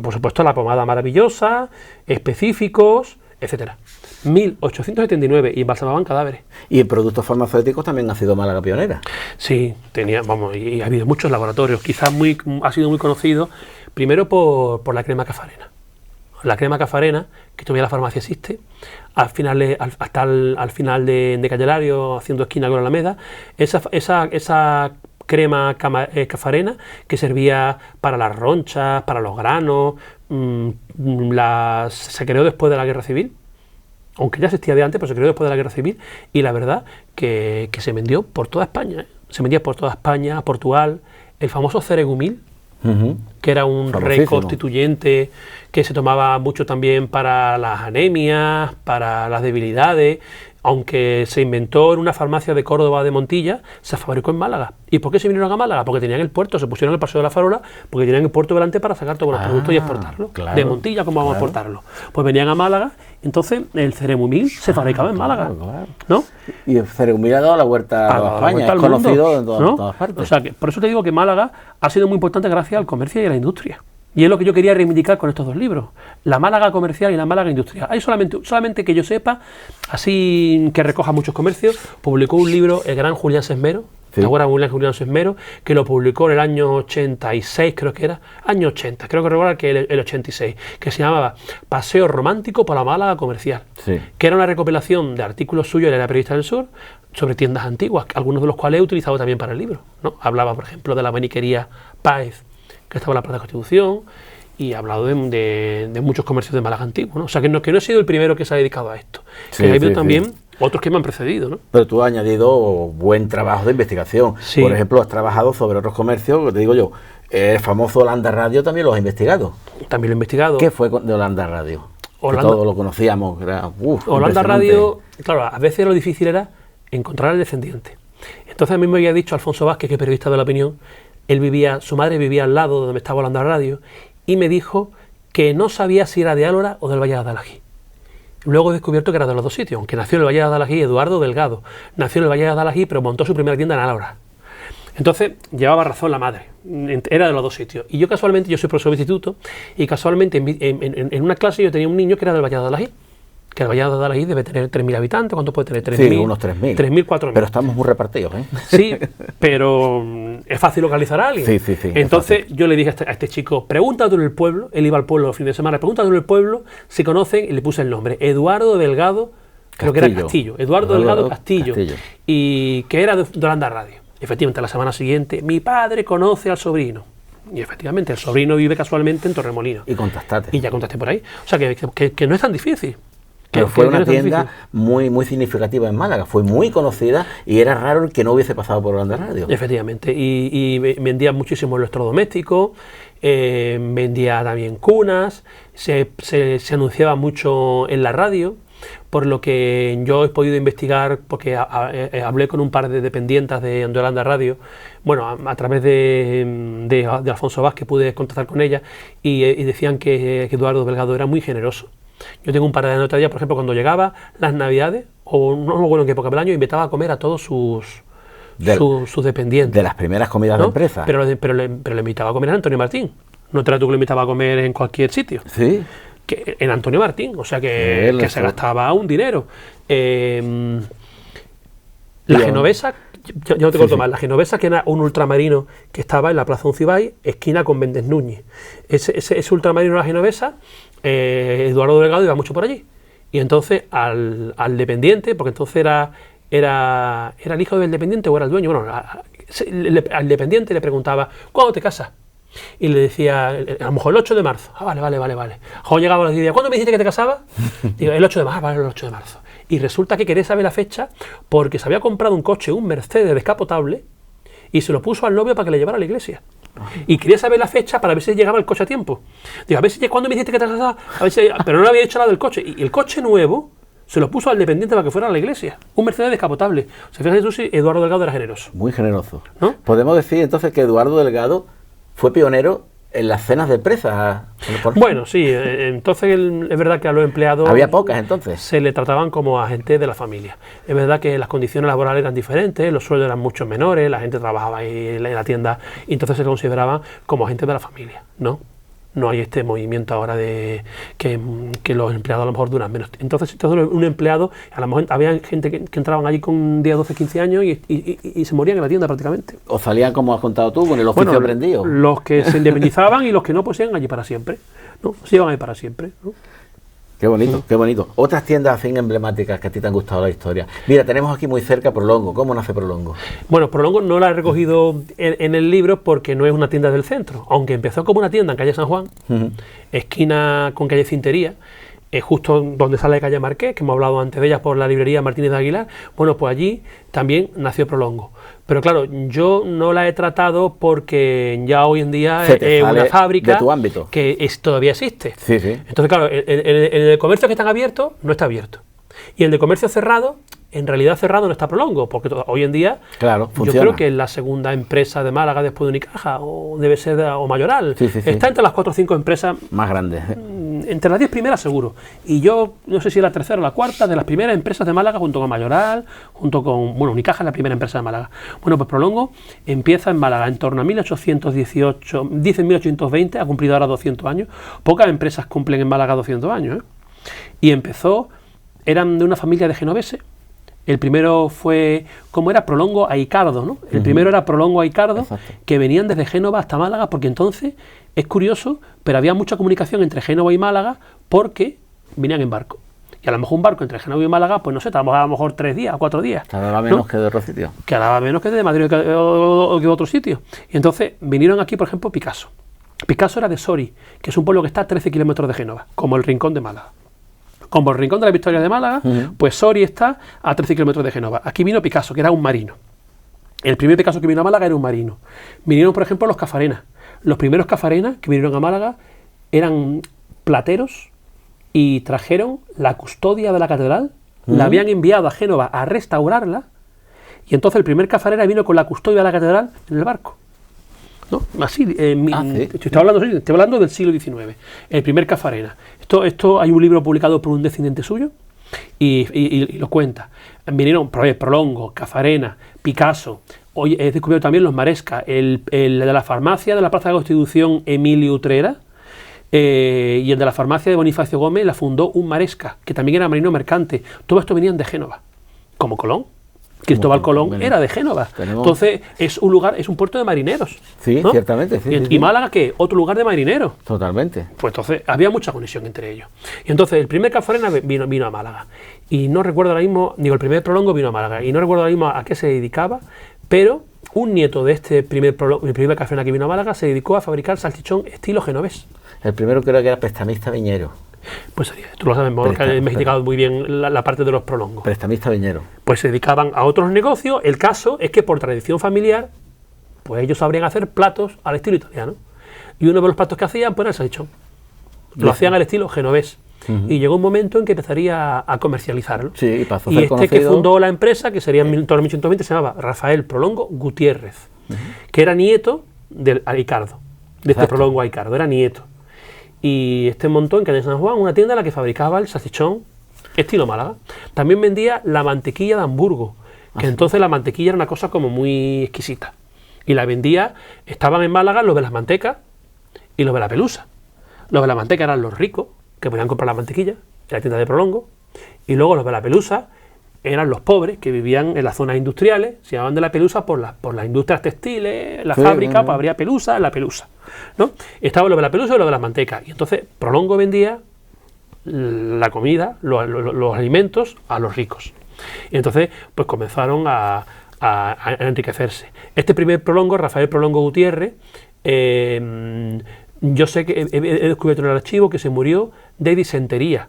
Por supuesto, la pomada maravillosa, específicos, etcétera. 1879, y embalsamaban cadáveres. Y en productos farmacéuticos también ha sido Málaga pionera. Sí, y ha habido muchos laboratorios. Quizás ha sido muy conocido, primero por la crema Cafarena. la crema Cafarena, que todavía la farmacia existe, al final al final de Calle Lario, haciendo esquina con la Alameda, esa crema Cafarena que servía para las ronchas, para los granos, se creó después de la Guerra Civil, aunque ya existía de antes, pero se creó después de la Guerra Civil, y la verdad que se vendió por toda España, ¿eh? Se vendía por toda España, Portugal, el famoso ceregumil, que era un reconstituyente que se tomaba mucho también para las anemias, para las debilidades, aunque se inventó en una farmacia de Córdoba de Montilla, se fabricó en Málaga. ¿Y por qué se vinieron a Málaga? Porque tenían el puerto, se pusieron en el Paseo de la Farola, porque tenían el puerto delante para sacar todos los productos y exportarlos. Claro, de Montilla, ¿cómo vamos a exportarlo? Pues venían a Málaga, entonces el ceregumil se fabricaba en Málaga, ¿no? Y el ceregumil ha dado la vuelta a España, es conocido en todas partes. O sea, por eso te digo que Málaga ha sido muy importante gracias al comercio y a la industria. Y es lo que yo quería reivindicar con estos dos libros, la Málaga comercial y la Málaga industrial. Hay solamente que yo sepa, así que recoja muchos comercios, publicó un libro el gran Julián Sesmero, ¿te acuerdas de Julián Sesmero? Que lo publicó en el año 86, creo que era, año 80, creo que recuerdo que el 86, que se llamaba Paseo Romántico por la Málaga Comercial, que era una recopilación de artículos suyos, él era periodista del Sur, sobre tiendas antiguas, algunos de los cuales he utilizado también para el libro, ¿no? Hablaba, por ejemplo, de la maniquería Páez, que estaba en la Plaza de Constitución, y ha hablado de muchos comercios de Málaga antiguo, ¿no? O sea, que no he sido el primero que se ha dedicado a esto, que ha habido también otros que me han precedido, ¿no? Pero tú has añadido buen trabajo de investigación. Por ejemplo, has trabajado sobre otros comercios, que te digo yo, el famoso Holanda Radio también lo has investigado. También lo he investigado. ¿Qué fue de Holanda Radio? Que todos lo conocíamos. Era, Holanda Radio, claro, a veces lo difícil era encontrar al descendiente. Entonces a mí me había dicho Alfonso Vázquez, que es periodista de La Opinión, su madre vivía al lado de donde estaba Holanda Radio, y me dijo que no sabía si era de Álora o del Valle de Adalají. Luego he descubierto que era de los dos sitios, aunque nació en el Valle de Adalají Eduardo Delgado, nació en el Valle de Adalají, pero montó su primera tienda en Álora. Entonces llevaba razón la madre, era de los dos sitios. Y yo casualmente, yo soy profesor de instituto, y casualmente en una clase yo tenía un niño que era del Valle de Adalají, que el Valle de Adalají debe tener 3.000 habitantes. ¿Cuánto puede tener? 3.000. Sí, unos 3.000. 3.000, 4.000. Pero estamos muy repartidos, ¿eh? Sí, pero es fácil localizar a alguien. Sí. Entonces yo le dije a este chico, pregúntate en el pueblo, él iba al pueblo los fines de semana, pregúntate en el pueblo si conocen, y le puse el nombre, Eduardo Delgado, creo que era Castillo, Eduardo Delgado Castillo, y que era de Holanda Radio. Efectivamente, la semana siguiente, mi padre conoce al sobrino. Y efectivamente, el sobrino vive casualmente en Torremolinos. Y contactaste. Y ya contacté por ahí. O sea, que no es tan difícil. Pero fue una tienda muy significativa en Málaga, fue muy conocida y era raro el que no hubiese pasado por Holanda Radio. Efectivamente, y vendía muchísimos electrodomésticos, vendía también cunas, se anunciaba mucho en la radio, por lo que yo he podido investigar, porque hablé con un par de dependientes de Holanda Radio, bueno, a través de Alfonso Vázquez pude contactar con ella, y decían que Eduardo Delgado era muy generoso. Yo tengo un par de anécdotas ya, por ejemplo, cuando llegaba las Navidades, o no me acuerdo en qué época del año, invitaba a comer a todos sus dependientes. De las primeras comidas, ¿no?, de empresa. Pero le invitaba a comer a Antonio Martín. No te era tú que le invitaba a comer en cualquier sitio. Sí. Que en Antonio Martín, o sea que se gastaba un dinero. La genovesa, yo no te corto más, la genovesa, que era un ultramarino que estaba en la Plaza Uncibay, esquina con Méndez Núñez. Ese ultramarino de la genovesa, Eduardo Delgado iba mucho por allí. Y entonces al dependiente, porque entonces era el hijo del dependiente o era el dueño, bueno, al dependiente le preguntaba, ¿cuándo te casas? Y le decía, a lo mejor el 8 de marzo. Vale. Cuando llegaba los días, ¿cuándo me dijiste que te casabas? Digo, el 8 de marzo, vale, el 8 de marzo. Y resulta que quería saber la fecha porque se había comprado un coche, un Mercedes descapotable, y se lo puso al novio para que le llevara a la iglesia. Y quería saber la fecha para ver si llegaba el coche a tiempo. Digo, a ver si cuándo me dijiste que te casabas, pero no le había dicho nada del coche. Y el coche nuevo se lo puso al dependiente para que fuera a la iglesia. Un Mercedes descapotable. O sea, fíjate tú si Eduardo Delgado era generoso. Muy generoso. ¿No? Podemos decir entonces que Eduardo Delgado fue pionero en las cenas de empresa. Bueno, sí, entonces es verdad que a los empleados... Había pocas entonces. Se le trataban como a gente de la familia. Es verdad que las condiciones laborales eran diferentes, los sueldos eran mucho menores, la gente trabajaba ahí en la tienda, y entonces se consideraban como gente de la familia, ¿no? no hay este movimiento ahora de que los empleados a lo mejor duran menos. Entonces un empleado, a lo mejor había gente que entraban allí con 10, 12, 15 años y se morían en la tienda prácticamente. O salían, como has contado tú, con el oficio aprendido. Los que se independizaban y los que no, pues iban allí para siempre, ¿no? Se iban ahí para siempre, ¿no? Qué bonito, qué bonito. Otras tiendas así emblemáticas que a ti te han gustado la historia. Mira, tenemos aquí muy cerca Prolongo. ¿Cómo nace Prolongo? Bueno, Prolongo no la he recogido en el libro porque no es una tienda del centro, aunque empezó como una tienda en calle San Juan, esquina con calle Cintería, justo donde sale calle Marqués, que hemos hablado antes de ella por la librería Martínez de Aguilar. Bueno, pues allí también nació Prolongo. Pero claro, yo no la he tratado porque ya hoy en día es una fábrica de tu ámbito, que todavía existe. Sí, sí. Entonces, claro, el comercio que están abiertos no está abierto. Y el de comercio cerrado, en realidad cerrado no está Prolongo, porque hoy en día funciona. Yo creo que es la segunda empresa de Málaga después de Unicaja, o debe ser o Mayoral. Está entre las 4 o 5 empresas más grandes. Entre las 10 primeras seguro. Y yo no sé si es la tercera o la cuarta de las primeras empresas de Málaga, junto con Mayoral, junto con, bueno, Unicaja es la primera empresa de Málaga. Bueno, pues Prolongo empieza en Málaga en torno a 1818, dicen 1820, ha cumplido ahora 200 años. Pocas empresas cumplen en Málaga 200 años, ¿eh? Y empezó, eran de una familia de genoveses. El primero fue, ¿cómo era? Prolongo Aicardo, ¿no? El primero era Prolongo Aicardo, exacto, que venían desde Génova hasta Málaga, porque entonces, es curioso, pero había mucha comunicación entre Génova y Málaga porque venían en barco. Y a lo mejor un barco entre Génova y Málaga, pues no sé, tardaba a lo mejor 3 días o 4 días. Tardaba menos que de otro sitio. Que tardaba menos que de Madrid o que de otro sitio. Y entonces vinieron aquí, por ejemplo, Picasso. Picasso era de Sori, que es un pueblo que está a 13 kilómetros de Génova, como el Rincón de Málaga. Como el Rincón de la Victoria de Málaga, pues Sori está a 13 kilómetros de Génova. Aquí vino Picasso, que era un marino. El primer Picasso que vino a Málaga era un marino. Vinieron, por ejemplo, los Cafarenas. Los primeros Cafarenas que vinieron a Málaga eran plateros y trajeron la custodia de la catedral, la habían enviado a Génova a restaurarla, y entonces el primer Cafarena vino con la custodia de la catedral en el barco. ¿No? Así, estoy hablando del siglo XIX, el primer Cafarena. Esto hay un libro publicado por un descendiente suyo y lo cuenta. Vinieron Prolongo, Cafarena, Picasso. Hoy he descubierto también los Maresca, el de la farmacia de la Plaza de la Constitución, Emilio Utrera, y el de la farmacia de Bonifacio Gómez la fundó un Maresca, que también era marino mercante. Todo esto venían de Génova, como Colón. Cristóbal Colón era de Génova. Entonces es un lugar, es un puerto de marineros. Sí, ¿no? Ciertamente. Sí, y Málaga, ¿qué? Otro lugar de marineros. Totalmente. Pues entonces había mucha conexión entre ellos. Y entonces el primer Cafarena vino a Málaga. Y no recuerdo ahora mismo, el primer Prolongo vino a Málaga. Y no recuerdo ahora mismo a qué se dedicaba, pero un nieto de este el primer Cafarena que vino a Málaga se dedicó a fabricar salchichón estilo genovés. El primero creo que era prestamista viñero. Pues tú lo sabes mejor, que has investigado muy bien la parte de los Prolongos. Prestamista viñero. Pues se dedicaban a otros negocios. El caso es que por tradición familiar, pues ellos sabrían hacer platos al estilo italiano. Y uno de los platos que hacían pues era el salchichón. Lo hacían al estilo genovés. Y llegó un momento en que empezaría a comercializarlo. Sí, y pasó a ser conocido. Que fundó la empresa, que sería en torno a 1820, se llamaba Rafael Prolongo Gutiérrez, que era nieto del Aicardo, de este Prolongo Aicardo, era nieto. Y montó en calle San Juan una tienda en la que fabricaba el salchichón estilo Málaga. También vendía la mantequilla de Hamburgo, que entonces la mantequilla era una cosa como muy exquisita. Y la vendía, estaban en Málaga los de las mantecas y los de la pelusa. Los de la manteca eran los ricos, que podían comprar la mantequilla en la tienda de Prolongo, y luego los de la pelusa eran los pobres que vivían en las zonas industriales, se llamaban de la pelusa por las industrias textiles, la fábrica, pues habría pelusa en la pelusa, ¿no? Estaban los de la pelusa y los de las mantecas, y entonces Prolongo vendía la comida, los alimentos a los ricos. Y entonces pues comenzaron a enriquecerse. Este primer Prolongo, Rafael Prolongo Gutiérrez, yo sé que he descubierto en el archivo que se murió de disentería,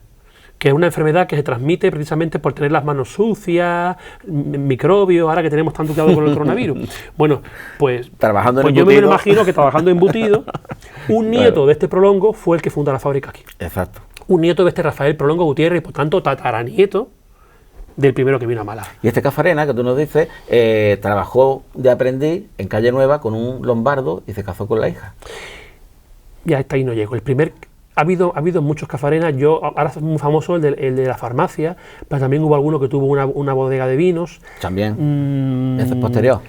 que es una enfermedad que se transmite precisamente por tener las manos sucias, microbios, ahora que tenemos tanto cuidado con el coronavirus. Bueno, pues yo me lo imagino que trabajando embutido, un nieto de este Prolongo fue el que fundó la fábrica aquí. Exacto. Un nieto de este Rafael Prolongo Gutiérrez, y por tanto tataranieto del primero que vino a Málaga. Y este Cafarena, que tú nos dices, trabajó de aprendiz en Calle Nueva con un lombardo y se casó con la hija. Ya hasta ahí no llego. Ha habido muchos Cafarenas. Ahora es muy famoso el de la farmacia, pero también hubo alguno que tuvo una bodega de vinos. También. Este es posterior.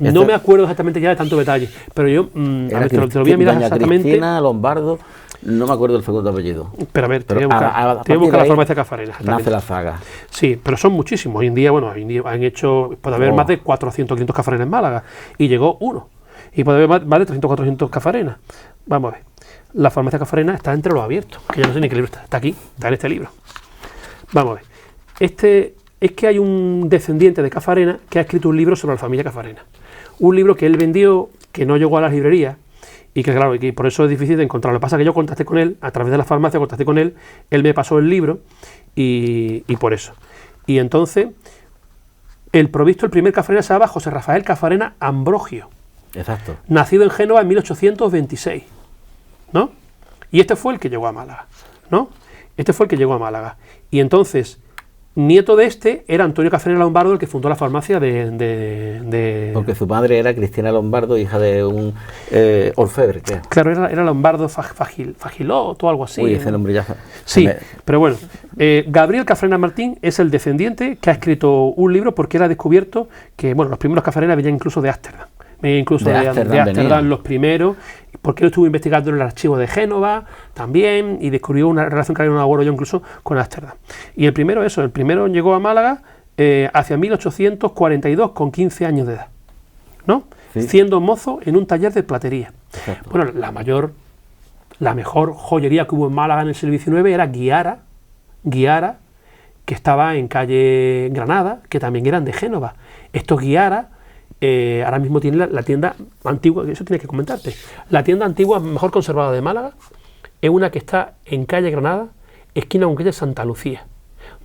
No me acuerdo exactamente ya de tanto detalle, pero yo te lo voy a mirar exactamente. Cristina, Lombardo. No me acuerdo del segundo apellido. Pero a ver, Pero tenía que buscar la farmacia Cafarena. Nace la saga. Sí, pero son muchísimos. Hoy en día, bueno, han hecho, puede haber más de 400, 500 Cafarenas en Málaga. Y llegó uno. Y puede haber más de 300, 400 Cafarenas. Vamos a ver. La farmacia Cafarena está entre los abiertos, que yo no sé ni qué libro está. Está aquí, está en este libro. Vamos a ver. Es que hay un descendiente de Cafarena que ha escrito un libro sobre la familia Cafarena. Un libro que él vendió, que no llegó a las librerías, y que claro, y por eso es difícil de encontrar. Lo que pasa es que yo contacté con él, a través de la farmacia contacté con él, él me pasó el libro, y por eso. Y entonces, el primer Cafarena se llamaba José Rafael Cafarena Ambrogio. Exacto. Nacido en Génova en 1826, ¿no? Y este fue el que llegó a Málaga, ¿no? Este fue el que llegó a Málaga. Y entonces, nieto de este era Antonio Cafarena Lombardo, el que fundó la farmacia de... Porque su madre era Cristina Lombardo, hija de un orfebre, creo. Claro, era Lombardo Fagilot o algo así. Uy, ese nombre ya... Sí, pero bueno, Gabriel Cafarena Martín es el descendiente que ha escrito un libro porque era descubierto que, bueno, los primeros Cafarena venían incluso de Ámsterdam. Incluso de Ámsterdam los primeros, porque él estuvo investigando en el archivo de Génova también y descubrió una relación que había un abuelo yo incluso con Ámsterdam. Y el primero llegó a Málaga hacia 1842 con 15 años de edad, ¿no? Sí. Siendo mozo en un taller de platería. Exacto. Bueno, la mejor joyería que hubo en Málaga en el siglo XIX era Guiara, que estaba en calle Granada, que también eran de Génova. Estos Guiara ahora mismo tiene la tienda antigua, eso tiene que comentarte. La tienda antigua mejor conservada de Málaga es una que está en calle Granada, esquina con calle Santa Lucía,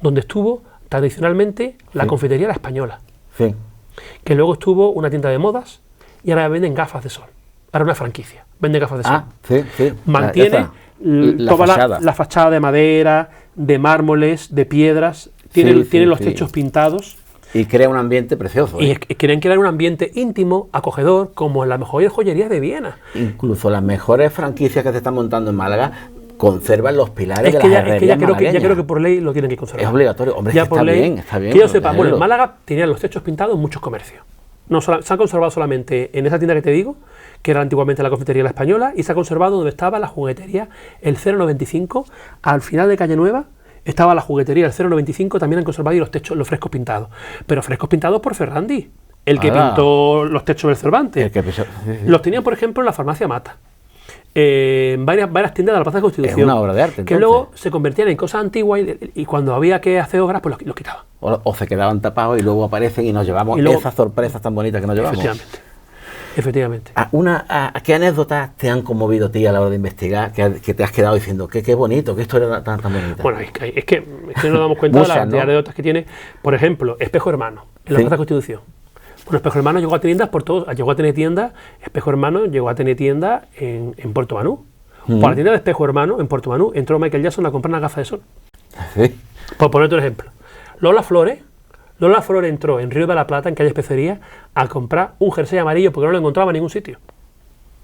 donde estuvo tradicionalmente la confitería La Española, que luego estuvo una tienda de modas y ahora venden gafas de sol. Ahora una franquicia, vende gafas de sol. Mantiene toda la fachada de madera, de mármoles, de piedras, tiene los techos pintados. Y crea un ambiente precioso. Y quieren crear un ambiente íntimo, acogedor, como en las mejores joyerías de Viena. Incluso las mejores franquicias que se están montando en Málaga conservan los pilares de las herrerías malagueñas. Ya creo que por ley lo tienen que conservar. Es obligatorio. Hombre, ya es que está bien. Que yo sepa, bueno, en Málaga tenían los techos pintados en muchos comercios. No, se han conservado solamente en esa tienda que te digo, que era antiguamente la confitería La Española, y se ha conservado donde estaba la juguetería El 095, al final de Calle Nueva. Estaba la juguetería del 095, también han conservado y los frescos pintados. Pero frescos pintados por Ferrandi, el que pintó los techos del Cervantes. Los tenían, por ejemplo, en la farmacia Mata. En varias tiendas de la Plaza de Constitución. Es una obra de arte, entonces. Que luego se convertían en cosas antiguas y cuando había que hacer obras, pues los quitaban. O se quedaban tapados y luego aparecen y nos llevamos esas sorpresas tan bonitas que nos llevamos. Efectivamente. ¿Qué anécdotas te han conmovido a ti a la hora de investigar? Que te has quedado diciendo, qué bonito, qué historia tan bonita. Bueno, es que nos damos cuenta de las anécdotas que tiene. Por ejemplo, Espejo Hermano, en la Plaza de Constitución. Bueno, Espejo Hermano llegó a tener tiendas Espejo Hermano llegó a tener tiendas en Puerto Banú. Por la tienda de Espejo Hermano, en Puerto Banú, entró Michael Jackson a comprar una gafa de sol. ¿Sí? Por ponerte un ejemplo. Lola Flores entró en Río de la Plata, en calle Especería, a comprar un jersey amarillo porque no lo encontraba en ningún sitio.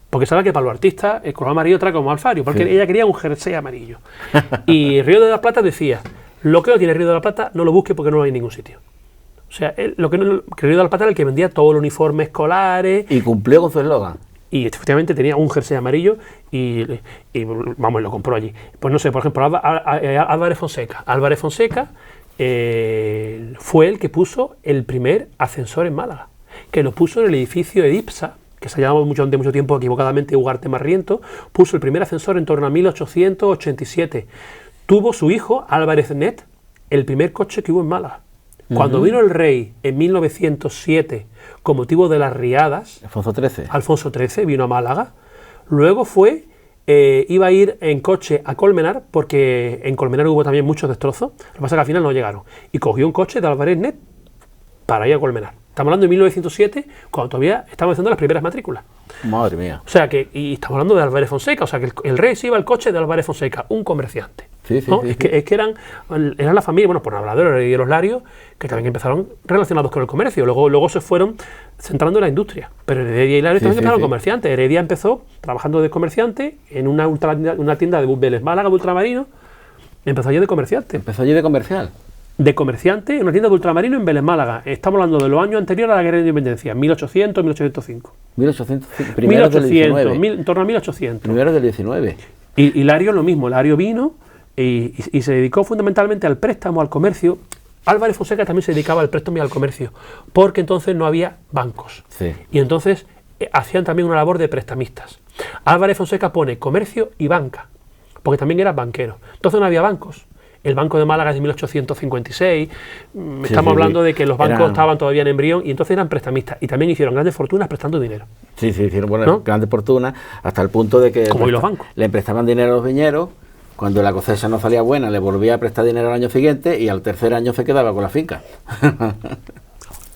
Porque sabe que para los artistas el color amarillo trae como alfario, porque ella quería un jersey amarillo. Y Río de la Plata decía, lo que no tiene Río de la Plata, no lo busque porque no lo hay en ningún sitio. O sea, que Río de la Plata era el que vendía todo el uniforme escolares. Y cumplió con su eslogan. Y efectivamente tenía un jersey amarillo y vamos, lo compró allí. Pues no sé, por ejemplo, Álvarez Fonseca fue el que puso el primer ascensor en Málaga, que lo puso en el edificio Edipsa, que se llamaba mucho tiempo equivocadamente Ugarte Marriento. Puso el primer ascensor en torno a 1887. Tuvo su hijo Álvarez Net el primer coche que hubo en Málaga. Cuando vino el rey en 1907 con motivo de las riadas, Alfonso XIII vino a Málaga. Luego iba a ir en coche a Colmenar, porque en Colmenar hubo también muchos destrozos. Lo que pasa es que al final no llegaron. Y cogió un coche de Álvarez Net para ir a Colmenar. Estamos hablando de 1907, cuando todavía estaban haciendo las primeras matrículas. Madre mía. O sea y estamos hablando de Álvarez Fonseca, o sea que el rey se iba al coche de Álvarez Fonseca, un comerciante. ¿No? Es que eran la familia, bueno, por habladores y los Larios, que también empezaron relacionados con el comercio. Luego se fueron centrando en la industria. Pero Heredia y Larios también empezaron comerciantes. Heredia empezó trabajando de comerciante en una tienda de Vélez Málaga de ultramarino. Empezó allí de comerciante. ¿Empezó allí de comercial? De comerciante en una tienda de ultramarino en Vélez Málaga. Estamos hablando de los años anteriores a la Guerra de Independencia, 1800, 1805. 1805, primeros del 19. En torno a 1800. Primeros del 19. Y Lario lo mismo, Lario vino y se dedicó fundamentalmente al préstamo, al comercio. Álvarez Fonseca también se dedicaba al préstamo y al comercio, porque entonces no había bancos. Sí. Y entonces hacían también una labor de prestamistas. Álvarez Fonseca pone comercio y banca, porque también era banquero. Entonces no había bancos. El Banco de Málaga es de 1856, estamos hablando de que los bancos estaban todavía en embrión y entonces eran prestamistas y también hicieron grandes fortunas prestando dinero. Sí, hicieron grandes fortunas hasta el punto de que como hoy los bancos le prestaban dinero a los viñeros, cuando la cosecha no salía buena le volvía a prestar dinero al año siguiente y al tercer año se quedaba con la finca.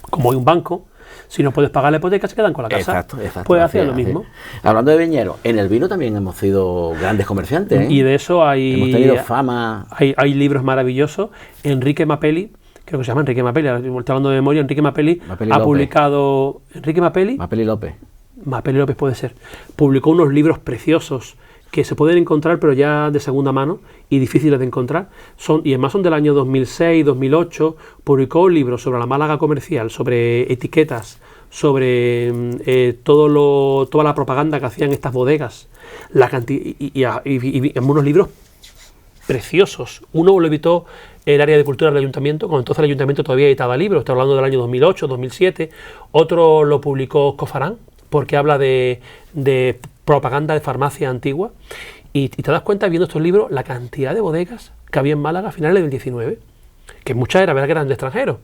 Como hoy un banco, si no puedes pagar la hipoteca se quedan con la casa. Exacto. Pues hacían lo mismo. Hablando de viñeros, en el vino también hemos sido grandes comerciantes, ¿eh? Y de eso hemos tenido fama. Hay libros maravillosos. Enrique Mapelli, creo que se llama Enrique Mapelli, estoy hablando de memoria, Enrique Mapelli ha publicado... ¿Enrique Mapelli? Mapelli López. Mapelli López puede ser. Publicó unos libros preciosos que se pueden encontrar, pero ya de segunda mano y difíciles de encontrar. Y además son del año 2006, 2008. Publicó libros sobre la Málaga comercial, sobre etiquetas, sobre toda la propaganda que hacían estas bodegas. Y unos libros preciosos. Uno lo editó el área de cultura del ayuntamiento, cuando entonces el ayuntamiento todavía editaba libros, estoy hablando del año 2008, 2007. Otro lo publicó Cofarán, porque habla de propaganda de farmacia antigua, y te das cuenta viendo estos libros la cantidad de bodegas que había en Málaga a finales del 19, que muchas era verdad que eran de extranjeros,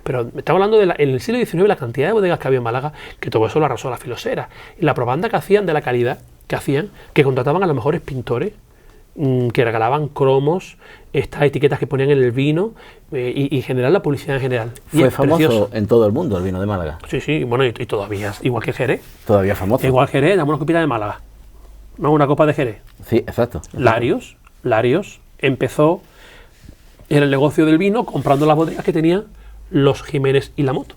pero estamos hablando en el siglo XIX la cantidad de bodegas que había en Málaga, que todo eso lo arrasó la filosera, y la propaganda que hacían de la calidad que hacían, que contrataban a los mejores pintores, que regalaban cromos, estas etiquetas que ponían en el vino y en general la publicidad en general. Fue famoso precioso en todo el mundo el vino de Málaga. Sí, bueno, y todavía, igual que Jerez. Todavía famoso. Igual Jerez, damos una copita de Málaga, no una copa de Jerez. Sí, exacto. Larios empezó en el negocio del vino comprando las bodegas que tenían los Jiménez y Lamot.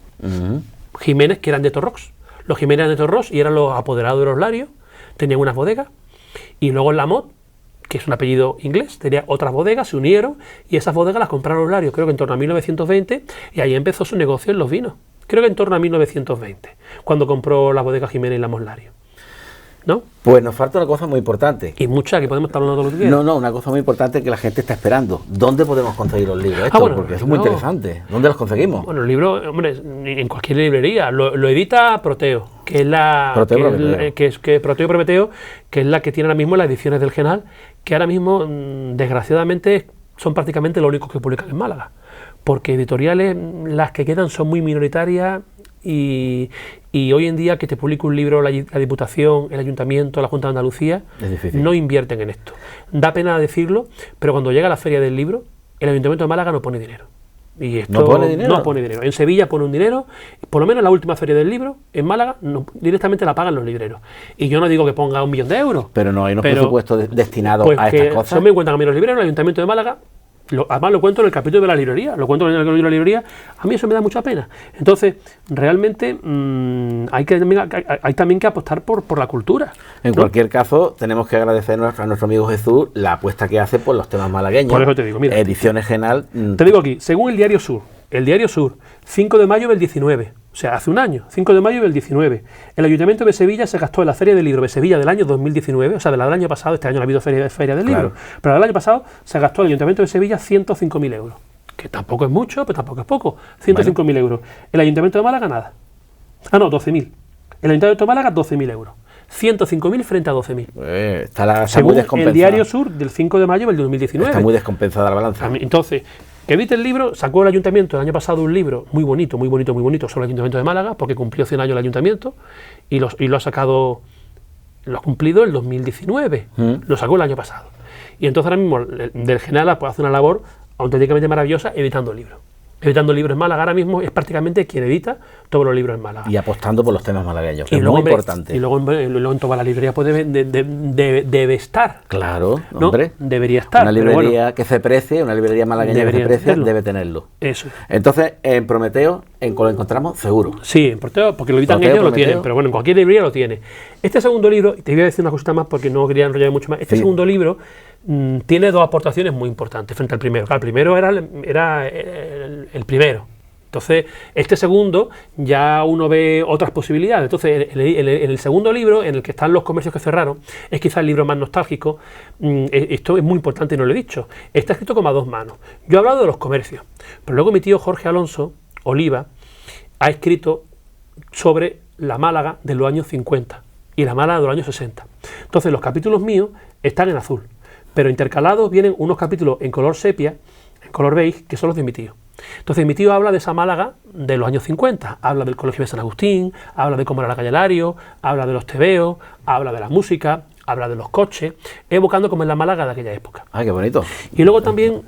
Jiménez, que eran de Torrox. Los Jiménez eran de Torrox y eran los apoderados de los Larios, tenían unas bodegas, y luego Lamot, que es un apellido inglés, tenía otras bodegas, se unieron y esas bodegas las compraron los Larios, creo que en torno a 1920, y ahí empezó su negocio en los vinos. Creo que en torno a 1920, cuando compró las bodegas Jiménez y Lamos Larios. ¿No? Pues nos falta una cosa muy importante. Y mucha, que podemos estar hablando todo lo que quieras. No, una cosa muy importante que la gente está esperando. ¿Dónde podemos conseguir los libros estos? Bueno, porque eso es muy interesante. ¿Dónde los conseguimos? Bueno, el libro, hombre, en cualquier librería. Lo edita Proteo, que es la... Proteo Prometeo, que es la que tiene ahora mismo las ediciones del Genal, que ahora mismo, desgraciadamente, son prácticamente los únicos que publican en Málaga. Porque editoriales, las que quedan son muy minoritarias. Y hoy en día que te publique un libro la Diputación, el Ayuntamiento, la Junta de Andalucía, no invierten en esto. Da pena decirlo, pero cuando llega la feria del libro, el Ayuntamiento de Málaga no pone dinero. Y esto ¿No pone dinero? No pone dinero. En Sevilla pone un dinero, por lo menos en la última feria del libro, en Málaga, directamente la pagan los libreros. Y yo no digo que ponga 1 millón de euros. Pero no hay unos presupuestos destinados a estas cosas. Son me cuentan a mí los libreros, el Ayuntamiento de Málaga. Además lo cuento en el capítulo de la librería, lo cuento en el capítulo de la librería, a mí eso me da mucha pena. Entonces, realmente hay también que apostar por la cultura. En cualquier caso, tenemos que agradecer a nuestro amigo Jesús la apuesta que hace por los temas malagueños. Por eso te digo, mira. Ediciones Genal. Te digo aquí, según el Diario Sur, 5 de mayo del 19, o sea, hace un año, 5 de mayo del 19, el Ayuntamiento de Sevilla se gastó en la Feria del Libro de Sevilla del año 2019, o sea, de la del año pasado, este año no ha habido feria del libro, pero del año pasado se gastó el Ayuntamiento de Sevilla 105.000 euros, que tampoco es mucho, pero tampoco es poco, 105.000 euros. El Ayuntamiento de Málaga nada. 12.000. El Ayuntamiento de Málaga 12.000 euros. 105.000 frente a 12.000. Está según muy descompensada. El Diario Sur del 5 de mayo del 2019. Está muy descompensada la balanza. Entonces, que edite el libro, sacó el Ayuntamiento el año pasado un libro muy bonito sobre el Ayuntamiento de Málaga, porque cumplió 100 años el Ayuntamiento, y lo ha sacado, lo ha cumplido el 2019, lo sacó el año pasado. Y entonces ahora mismo del General pues, hace una labor auténticamente maravillosa editando libros. Editando libros en Málaga ahora mismo es prácticamente quien edita todos los libros en Málaga. Y apostando por los temas malagueños, que es muy importante. Y luego en toda la librería pues debe estar. Claro, ¿no? hombre. Debería estar. Una librería que se precie, una librería malagueña que se precie, debe tenerlo. Eso. Entonces, en Prometeo lo encontramos seguro. Sí, en Prometeo, porque lo editan ellos, lo tienen. Pero bueno, en cualquier librería lo tiene. Este segundo libro, y te voy a decir una cosita más porque no quería enrollar mucho más. Este segundo libro tiene dos aportaciones muy importantes frente al primero. Claro, el primero era el primero. Entonces, este segundo ya uno ve otras posibilidades. Entonces, en el segundo libro, en el que están los comercios que cerraron, es quizás el libro más nostálgico. Esto es muy importante y no lo he dicho. Está escrito como a dos manos. Yo he hablado de los comercios, pero luego mi tío Jorge Alonso Oliva ha escrito sobre la Málaga de los años 50 y la Málaga de los años 60. Entonces, los capítulos míos están en azul, pero intercalados vienen unos capítulos en color sepia, en color beige, que son los de mi tío. Entonces mi tío habla de esa Málaga de los años 50, habla del Colegio de San Agustín, habla de cómo era la calle Lario, habla de los tebeos, habla de la música, habla de los coches, evocando cómo es la Málaga de aquella época. ¡Ay, qué bonito! Y luego también,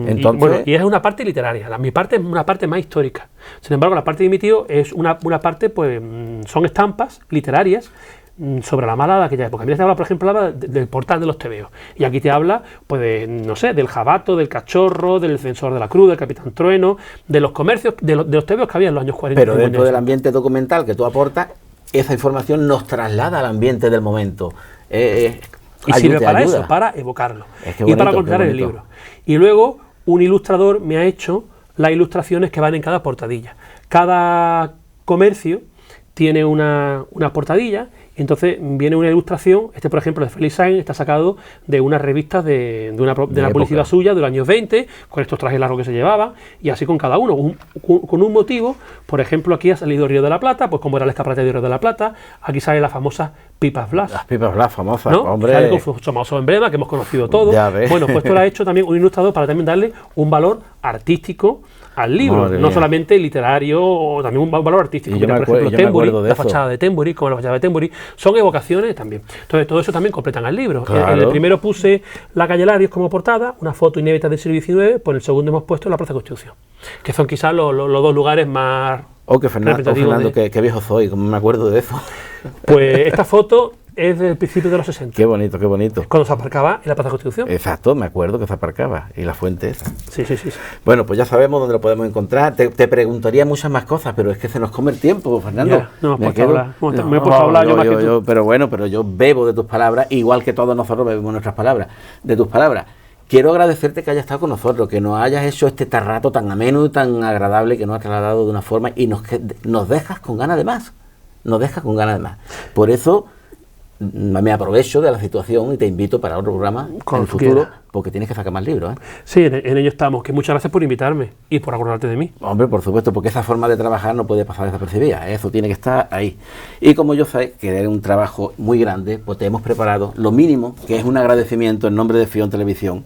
Entonces, y es una parte literaria, mi parte es una parte más histórica. Sin embargo, la parte de mi tío es una parte, pues, son estampas literarias sobre la Málaga de aquella época. Mira, te habla, por ejemplo, habla del portal de los tebeos. Y aquí te habla, pues, no sé, del jabato, del cachorro, del defensor de la cruz, del capitán trueno, de los comercios, de los tebeos que había en los años 40. Pero dentro del ambiente documental que tú aportas, esa información nos traslada al ambiente del momento. Y sirve para eso, para evocarlo. Y para contar en el libro. Y luego, un ilustrador me ha hecho las ilustraciones que van en cada portadilla. Cada comercio tiene una portadilla. Entonces viene una ilustración, por ejemplo de Félix Sáenz está sacado de unas revistas de una publicidad suya de los años 20, con estos trajes largos que se llevaban, y así con cada uno, con un motivo. Por ejemplo, aquí ha salido Río de la Plata, pues como era el escaparate de Río de la Plata. Aquí sale la famosa Pipas Blas. Las Pipas Blas famosas, ¿no? hombre. Sale con su famoso emblema que hemos conocido todos. Bueno, pues esto lo ha hecho también un ilustrador para también darle un valor artístico al libro, madre no mía. Solamente literario, o también un valor artístico. Mira, por ejemplo, Tembury, la fachada de Tembury, como la fachada de Tembury, son evocaciones también. Entonces, todo eso también completan al libro. Claro. En el primero puse la calle Larios como portada, una foto inédita del siglo XIX, pues en el segundo hemos puesto la Plaza Constitución, que son quizás los dos lugares más... Que Fernando, qué viejo soy, como me acuerdo de eso. Pues esta foto es del principio de los 60. Qué bonito, qué bonito. Cuando se aparcaba en la Plaza Constitución. Exacto, me acuerdo que se aparcaba. Y la fuente esa. Sí. Bueno, pues ya sabemos dónde lo podemos encontrar. Te preguntaría muchas más cosas, pero es que se nos come el tiempo, Fernando. Ya, no me he puesto a hablar yo más que tú. Pero yo bebo de tus palabras, igual que todos nosotros bebemos nuestras palabras, de tus palabras. Quiero agradecerte que hayas estado con nosotros, que nos hayas hecho este rato tan ameno y tan agradable, que nos has trasladado de una forma y nos dejas con ganas de más. Nos dejas con ganas de más. Por eso me aprovecho de la situación y te invito para otro programa en el futuro, porque tienes que sacar más libros, ¿eh? Sí, en ello estamos. Que muchas gracias por invitarme y por acordarte de mí. Hombre, por supuesto, porque esa forma de trabajar no puede pasar desapercibida, ¿eh? Eso tiene que estar ahí. Y como yo sé que es un trabajo muy grande, pues te hemos preparado lo mínimo, que es un agradecimiento en nombre de Fion Televisión.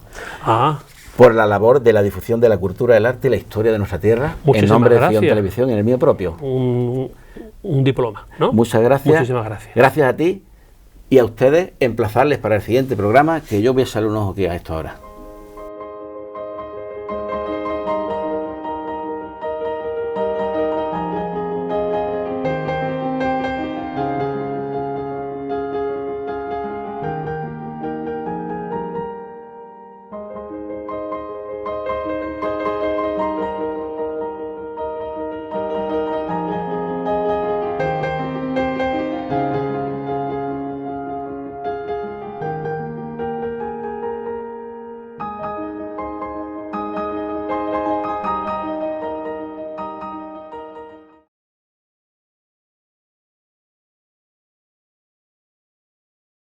Por la labor de la difusión de la cultura, del arte y la historia de nuestra tierra. Muchísimas en nombre gracias. de Fion Televisión y en el mío propio. Un diploma, ¿no? Muchas gracias. Muchísimas gracias. Gracias a ti y a ustedes, emplazarles para el siguiente programa, que yo voy a echarle un ojo aquí a esto ahora.